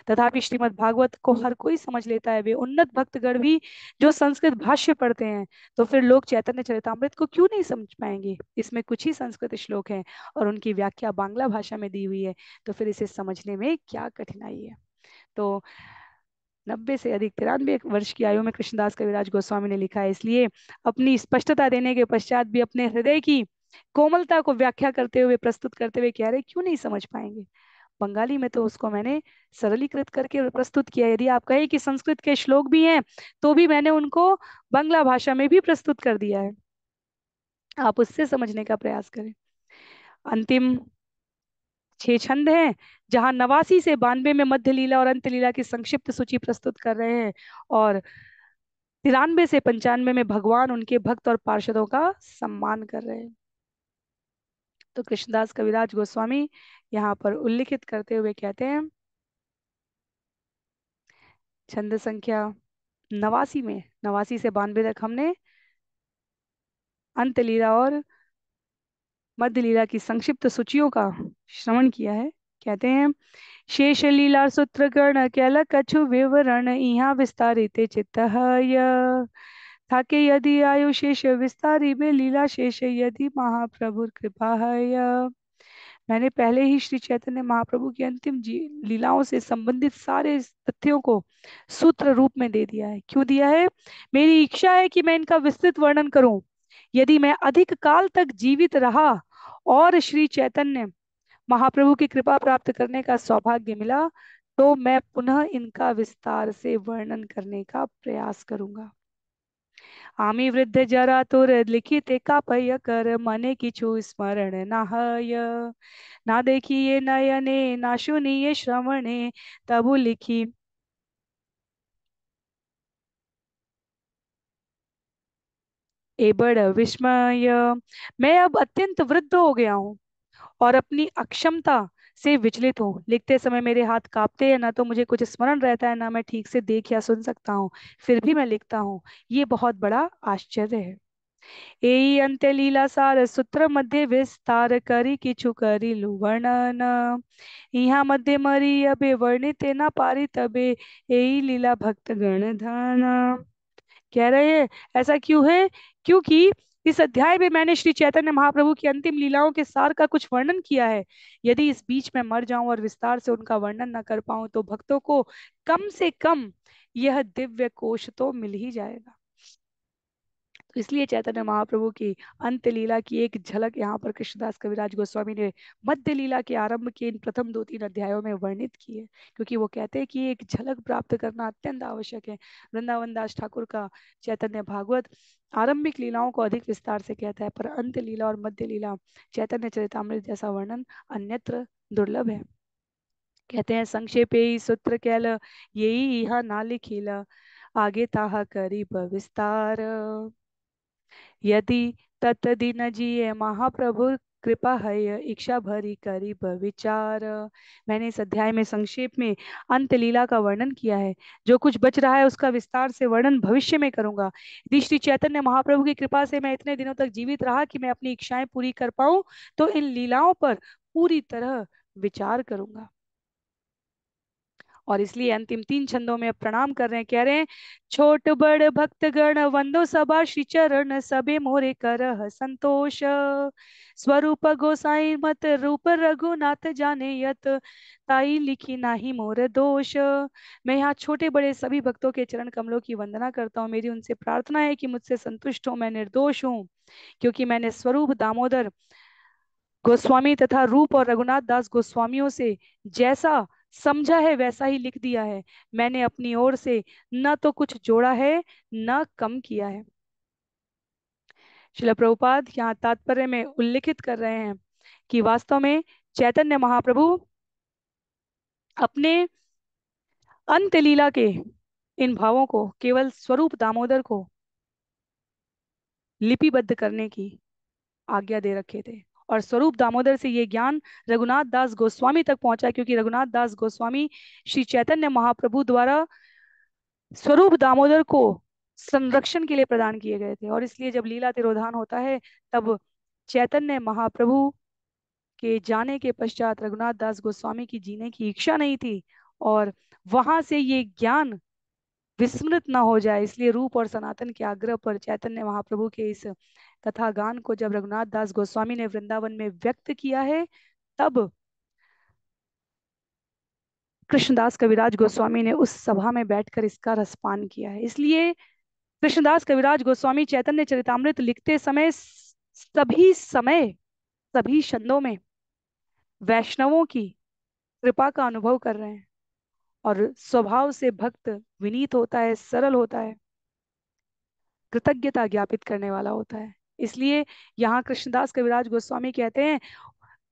तथापि श्रीमद् भागवत को हर कोई समझ लेता है, वे उन्नत भक्तगण भी जो संस्कृत भाष्य पढ़ते हैं। तो फिर लोग चैतन्य चरितामृत को क्यों नहीं समझ पाएंगे? इसमें कुछ ही संस्कृत श्लोक हैं और उनकी व्याख्या बांग्ला भाषा में दी हुई है, तो फिर इसे समझने में क्या कठिनाई है? तो 90 से अधिक 93 वर्ष की आयु में कृष्णदास कविराज गोस्वामी ने लिखा है, इसलिए अपनी स्पष्टता देने के पश्चात भी अपने हृदय की कोमलता को व्याख्या करते हुए प्रस्तुत करते हुए कह रहे क्यों नहीं समझ पाएंगे? बंगाली में तो उसको मैंने सरलीकृत करके प्रस्तुत किया। यदि आप कहें कि संस्कृत के श्लोक भी हैं तो भी मैंने उनको बांग्ला भाषा में भी प्रस्तुत कर दिया है, आप उससे समझने का प्रयास करें। अंतिम 6 छंद हैं जहां 89 से 92 में मध्य लीला और अंत लीला की संक्षिप्त सूची प्रस्तुत कर रहे हैं, और 93 से 95 में भगवान उनके भक्त और पार्षदों का सम्मान कर रहे हैं। तो कृष्णदास कविराज गोस्वामी यहाँ पर उल्लिखित करते हुए कहते हैं, छंद संख्या 89 में 89 से 92 तक हमने अंत लीला और मध्य लीला की संक्षिप्त सूचियों का श्रवण किया है। कहते हैं, शेष लीला सूत्र गण कैल कछु विवरण, यहाँ विस्तारित चित्त थाके यदि आयु शेष विस्तारी बे लीला शेष, यदि महाप्रभु कृपा है। मैंने पहले ही श्री चैतन्य महाप्रभु की अंतिम लीलाओं से संबंधित सारे तथ्यों को सूत्र रूप में दे दिया है। क्यों दिया है? मेरी इच्छा है कि मैं इनका विस्तृत वर्णन करूं। यदि मैं अधिक काल तक जीवित रहा और श्री चैतन्य महाप्रभु की कृपा प्राप्त करने का सौभाग्य मिला तो मैं पुनः इनका विस्तार से वर्णन करने का प्रयास करूंगा। आमी वृद्ध जरा तुर लिखित का पय कर, मने किछु स्मरण नाहय, ना देखिए नयने ना सुनिए श्रवणे, तबु लिखी ए बड़ विस्मय। मैं अब अत्यंत वृद्ध हो गया हूँ और अपनी अक्षमता से विचलित हूँ। लिखते समय मेरे हाथ कांपते हैं, ना तो मुझे कुछ स्मरण रहता है, ना मैं ठीक से देख या सुन सकता हूँ। फिर भी मैं लिखता हूँ, ये बहुत बड़ा आश्चर्य है। एई अंत्य लीला सार सूत्र मध्य विस्तार करी किछु करिलु वर्णन। यहाँ मध्य मरी अबे वर्णित ना पारी तबे एई लीला भक्त गण धन। कह रहे हैं ऐसा क्यों है? क्योंकि इस अध्याय में मैंने श्री चैतन्य महाप्रभु की अंतिम लीलाओं के सार का कुछ वर्णन किया है। यदि इस बीच में मर जाऊं और विस्तार से उनका वर्णन न कर पाऊं तो भक्तों को कम से कम यह दिव्य कोश तो मिल ही जाएगा। तो इसलिए चैतन्य महाप्रभु की अंत लीला की एक झलक यहाँ पर कृष्णदास कविराज गोस्वामी ने मध्य लीला के आरंभ के इन प्रथम 2-3 अध्यायों में वर्णित की है, क्योंकि वो कहते हैं कि एक झलक प्राप्त करना अत्यंत आवश्यक है। वृंदावन दास ठाकुर का चैतन्य भागवत आरंभिक लीलाओं को अधिक विस्तार से कहता है, पर अंत लीला और मध्य लीला चैतन्य चरितामृत जैसा वर्णन अन्यत्र दुर्लभ है। कहते हैं संक्षेपे ही सूत्र कैल यही यह ना लिखिल आगे ताहा करी विस्तार। यदि तत्दिन जिये महाप्रभु कृपा है इच्छा भरी करी विचार। मैंने इस अध्याय में संक्षेप में अंत लीला का वर्णन किया है। जो कुछ बच रहा है उसका विस्तार से वर्णन भविष्य में करूंगा। यदि श्री चैतन्य महाप्रभु की कृपा से मैं इतने दिनों तक जीवित रहा कि मैं अपनी इच्छाएं पूरी कर पाऊं तो इन लीलाओं पर पूरी तरह विचार करूंगा। और इसलिए अंतिम 3 छंदों में अब प्रणाम कर रहे हैं, कह रहे हैं छोट बड़ भक्त गण वंदो सभा श्री चरण सबे मोरे करह संतोष। स्वरूप गोसाई मत रूप रघुनाथ जाने यत ताई लिखी नाही मोर दोष। मैं यहाँ छोटे बड़े सभी भक्तों के चरण कमलों की वंदना करता हूँ। मेरी उनसे प्रार्थना है कि मुझसे संतुष्ट हो, मैं निर्दोष हूँ, क्योंकि मैंने स्वरूप दामोदर गोस्वामी तथा रूप और रघुनाथ दास गोस्वामियों से जैसा समझा है वैसा ही लिख दिया है। मैंने अपनी ओर से न तो कुछ जोड़ा है न कम किया है। श्रील प्रभुपाद यहाँ तात्पर्य में उल्लिखित कर रहे हैं कि वास्तव में चैतन्य महाप्रभु अपने अंत लीला के इन भावों को केवल स्वरूप दामोदर को लिपिबद्ध करने की आज्ञा दे रखे थे, और स्वरूप दामोदर से ये ज्ञान रघुनाथ दास गोस्वामी तक पहुंचा, क्योंकि रघुनाथ दास गोस्वामी श्री चैतन्य महाप्रभु द्वारा स्वरूप दामोदर को संरक्षण के लिए प्रदान किए गए थे। और इसलिए जब लीला तिरोधान होता है तब चैतन्य महाप्रभु के जाने के पश्चात रघुनाथ दास गोस्वामी की जीने की इच्छा नहीं थी, और वहां से ये ज्ञान विस्मृत ना हो जाए, इसलिए रूप और सनातन के आग्रह पर चैतन्य महाप्रभु के इस कथा गान को जब रघुनाथ दास गोस्वामी ने वृंदावन में व्यक्त किया है तब कृष्णदास कविराज गोस्वामी ने उस सभा में बैठकर इसका रसपान किया है। इसलिए कृष्णदास कविराज गोस्वामी चैतन्य चरितामृत लिखते समय सभी छंदों में वैष्णवों की कृपा का अनुभव कर रहे हैं, और स्वभाव से भक्त विनीत होता है, सरल होता है, कृतज्ञता ज्ञापित करने वाला होता है। इसलिए यहाँ कृष्णदास कविराज गोस्वामी कहते हैं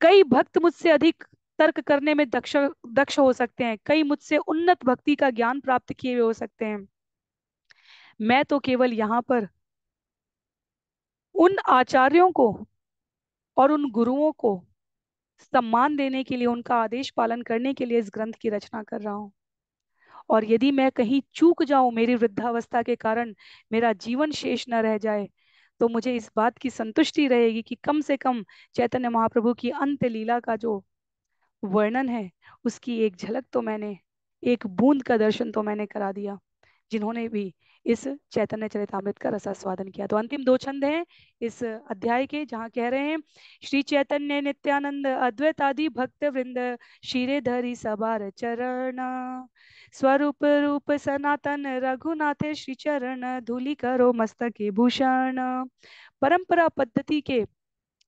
कई भक्त मुझसे अधिक तर्क करने में दक्ष दक्ष हो सकते हैं, कई मुझसे उन्नत भक्ति का ज्ञान प्राप्त किए हुए हो सकते हैं, मैं तो केवल यहाँ पर उन आचार्यों को और उन गुरुओं को सम्मान देने के लिए, उनका आदेश पालन करने के लिए इस ग्रंथ की रचना कर रहा हूँ। और यदि मैं कहीं चूक जाऊं, मेरी वृद्धावस्था के कारण मेरा जीवन शेष न रह जाए, तो मुझे इस बात की संतुष्टि रहेगी कि कम से कम चैतन्य महाप्रभु की अंत लीला का जो वर्णन है उसकी एक झलक तो मैंने, एक बूंद का दर्शन तो मैंने करा दिया जिन्होंने भी इस चैतन्य चरितामृत का रसास्वादन किया। तो अंतिम 2 छंद हैं इस अध्याय के, जहाँ कह रहे हैं श्री चैतन्य नित्यानंद अद्वैत आदि भक्त वृंद शिरे धरी सबार चरण स्वरूप रूप सनातन रघुनाथ श्री चरण धूलि करो मस्तके भूषण। परंपरा पद्धति के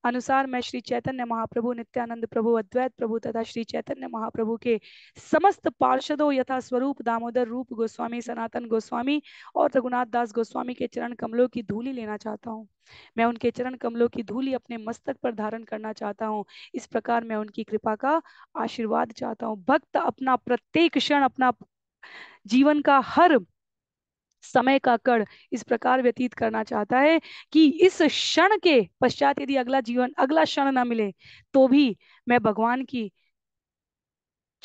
अनुसार मैं श्री चैतन्य महाप्रभु, नित्यानंद प्रभु, अद्वैत प्रभु तथा श्री चैतन्य महाप्रभु के समस्त पार्षदों यथा स्वरूप दामोदर, रूप गोस्वामी, सनातन गोस्वामी और रघुनाथ दास गोस्वामी के चरण कमलों की धूलि लेना चाहता हूँ। मैं उनके चरण कमलों की धूलि अपने मस्तक पर धारण करना चाहता हूँ। इस प्रकार मैं उनकी कृपा का आशीर्वाद चाहता हूँ। भक्त अपना प्रत्येक क्षण, अपना जीवन का हर समय का कण इस प्रकार व्यतीत करना चाहता है कि इस क्षण के पश्चात यदि अगला क्षण ना मिले तो भी मैं भगवान की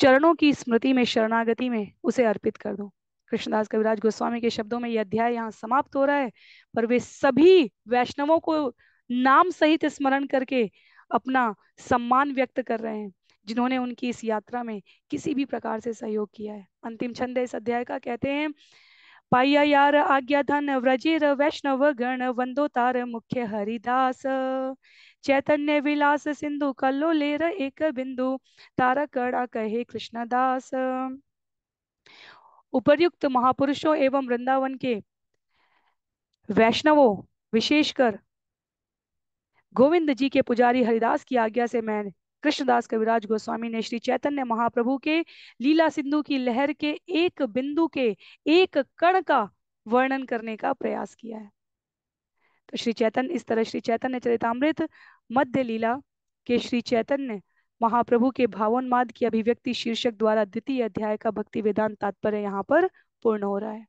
चरणों की स्मृति में, शरणागति में उसे अर्पित कर दूं। कृष्णदास कविराज गोस्वामी के शब्दों में यह अध्याय यहाँ समाप्त हो रहा है, पर वे सभी वैष्णवों को नाम सहित स्मरण करके अपना सम्मान व्यक्त कर रहे हैं जिन्होंने उनकी इस यात्रा में किसी भी प्रकार से सहयोग किया है। अंतिम छंद है इस अध्याय का, कहते हैं, पाइया यार आज्ञा धन व्रजेर वैष्णव गण वंदो तार मुख्य हरिदास, चैतन्य विलास सिंधु कल्लोलेर एक बिंदु तारा कड़ा कहे कृष्णदास। उपर्युक्त महापुरुषों एवं वृंदावन के वैष्णवों, विशेषकर गोविंद जी के पुजारी हरिदास की आज्ञा से मैं कृष्णदास कविराज गोस्वामी ने श्री चैतन्य महाप्रभु के लीला सिंधु की लहर के एक बिंदु के एक कण का वर्णन करने का प्रयास किया है। तो श्री चैतन्य, इस तरह श्री चैतन्य चरितामृत मध्य लीला के श्री चैतन्य महाप्रभु के भावोन्माद की अभिव्यक्ति शीर्षक द्वारा द्वितीय अध्याय का भक्ति वेदांत तात्पर्य यहाँ पर पूर्ण हो रहा है।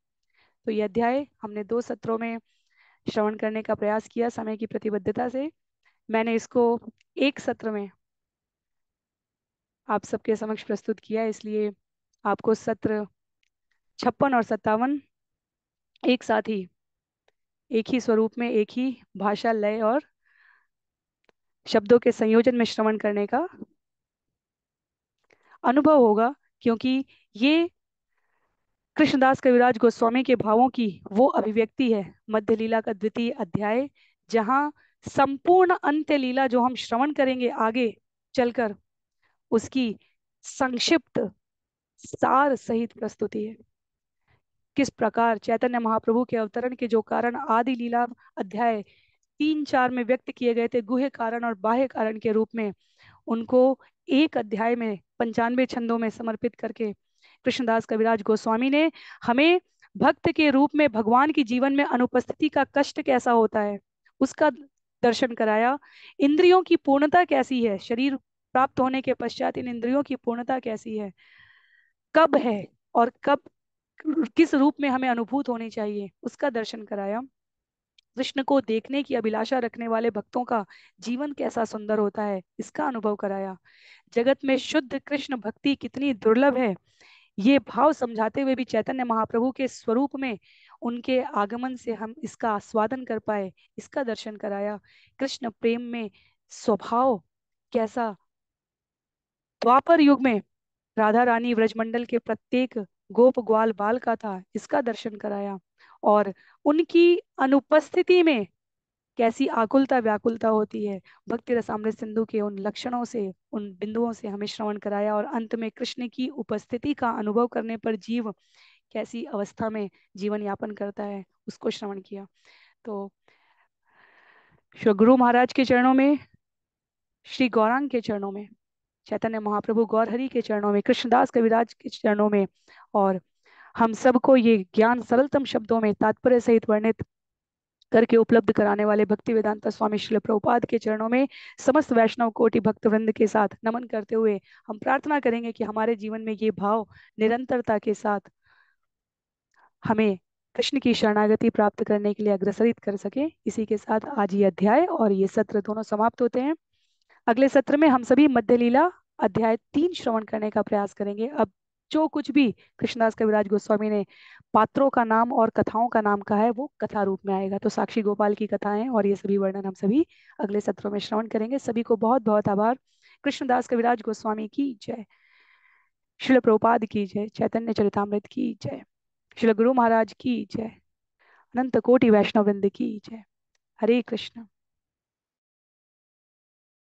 तो यह अध्याय हमने 2 सत्रों में श्रवण करने का प्रयास किया समय की प्रतिबद्धता से। मैंने इसको एक सत्र में आप सबके समक्ष प्रस्तुत किया, इसलिए आपको सत्र 56 और 57 एक साथ ही, एक ही स्वरूप में, एक ही भाषा, लय और शब्दों के संयोजन में श्रवण करने का अनुभव होगा, क्योंकि ये कृष्णदास कविराज गोस्वामी के भावों की वो अभिव्यक्ति है, मध्य लीला का द्वितीय अध्याय, जहां संपूर्ण अंत्य लीला जो हम श्रवण करेंगे आगे चलकर, उसकी संक्षिप्त सार सहित प्रस्तुति है। किस प्रकार चैतन्य महाप्रभु के अवतरण के जो कारण आदि लीला अध्याय 3-4 में व्यक्त किए गए थे, गुह्य कारण और बाह्य कारण के रूप में, उनको एक अध्याय में 95 छंदों में समर्पित करके कृष्णदास कविराज गोस्वामी ने हमें भक्त के रूप में भगवान की जीवन में अनुपस्थिति का कष्ट कैसा होता है उसका दर्शन कराया। इंद्रियों की पूर्णता कैसी है, शरीर प्राप्त होने के पश्चात इन इंद्रियों की पूर्णता कैसी है, कब है और कब किस रूप में हमें अनुभूत होनी चाहिए, उसका दर्शन कराया। कृष्ण को देखने की अभिलाषा रखने वाले भक्तों का जीवन कैसा सुंदर होता है, इसका अनुभव कराया। जगत में शुद्ध कृष्ण भक्ति कितनी दुर्लभ है, ये भाव समझाते हुए भी चैतन्य महाप्रभु के स्वरूप में उनके आगमन से हम इसका आस्वादन कर पाए, इसका दर्शन कराया। कृष्ण प्रेम में स्वभाव कैसा द्वापर युग में राधा रानी व्रजमंडल के प्रत्येक गोप ग्वाल बाल का था, इसका दर्शन कराया। और उनकी अनुपस्थिति में कैसी आकुलता व्याकुलता होती है, भक्ति रसामृत सिंधु के उन लक्षणों से, उन बिंदुओं से हमें श्रवण कराया। और अंत में कृष्ण की उपस्थिति का अनुभव करने पर जीव कैसी अवस्था में जीवन यापन करता है, उसको श्रवण किया। तो श्री गुरु महाराज के चरणों में, श्री गौरांग के चरणों में, चैतन्य महाप्रभु गौर हरि के चरणों में, कृष्णदास कविराज के चरणों में, और हम सबको ये ज्ञान सरलतम शब्दों में तात्पर्य सहित वर्णित करके उपलब्ध कराने वाले भक्ति वेदांता स्वामी श्रील प्रभुपाद के चरणों में समस्त वैष्णव कोटि भक्त वृंद के साथ नमन करते हुए हम प्रार्थना करेंगे कि हमारे जीवन में ये भाव निरंतरता के साथ हमें कृष्ण की शरणागति प्राप्त करने के लिए अग्रसरित कर सके। इसी के साथ आज ये अध्याय और ये सत्र दोनों समाप्त होते हैं। अगले सत्र में हम सभी मध्य लीला अध्याय 3 श्रवण करने का प्रयास करेंगे। अब जो कुछ भी कृष्णदास कविराज गोस्वामी ने पात्रों का नाम और कथाओं का नाम कहा है वो कथा रूप में आएगा। तो साक्षी गोपाल की कथाएं और ये सभी वर्णन हम सभी अगले सत्रों में श्रवण करेंगे। सभी को बहुत बहुत आभार। कृष्णदास कविराज गोस्वामी की जय, श्रील प्रभुपाद की जय, चैतन्य चरितामृत की जय, श्रील गुरु महाराज की जय, अनंत कोटि वैष्णव वृंद की जय। हरे कृष्ण।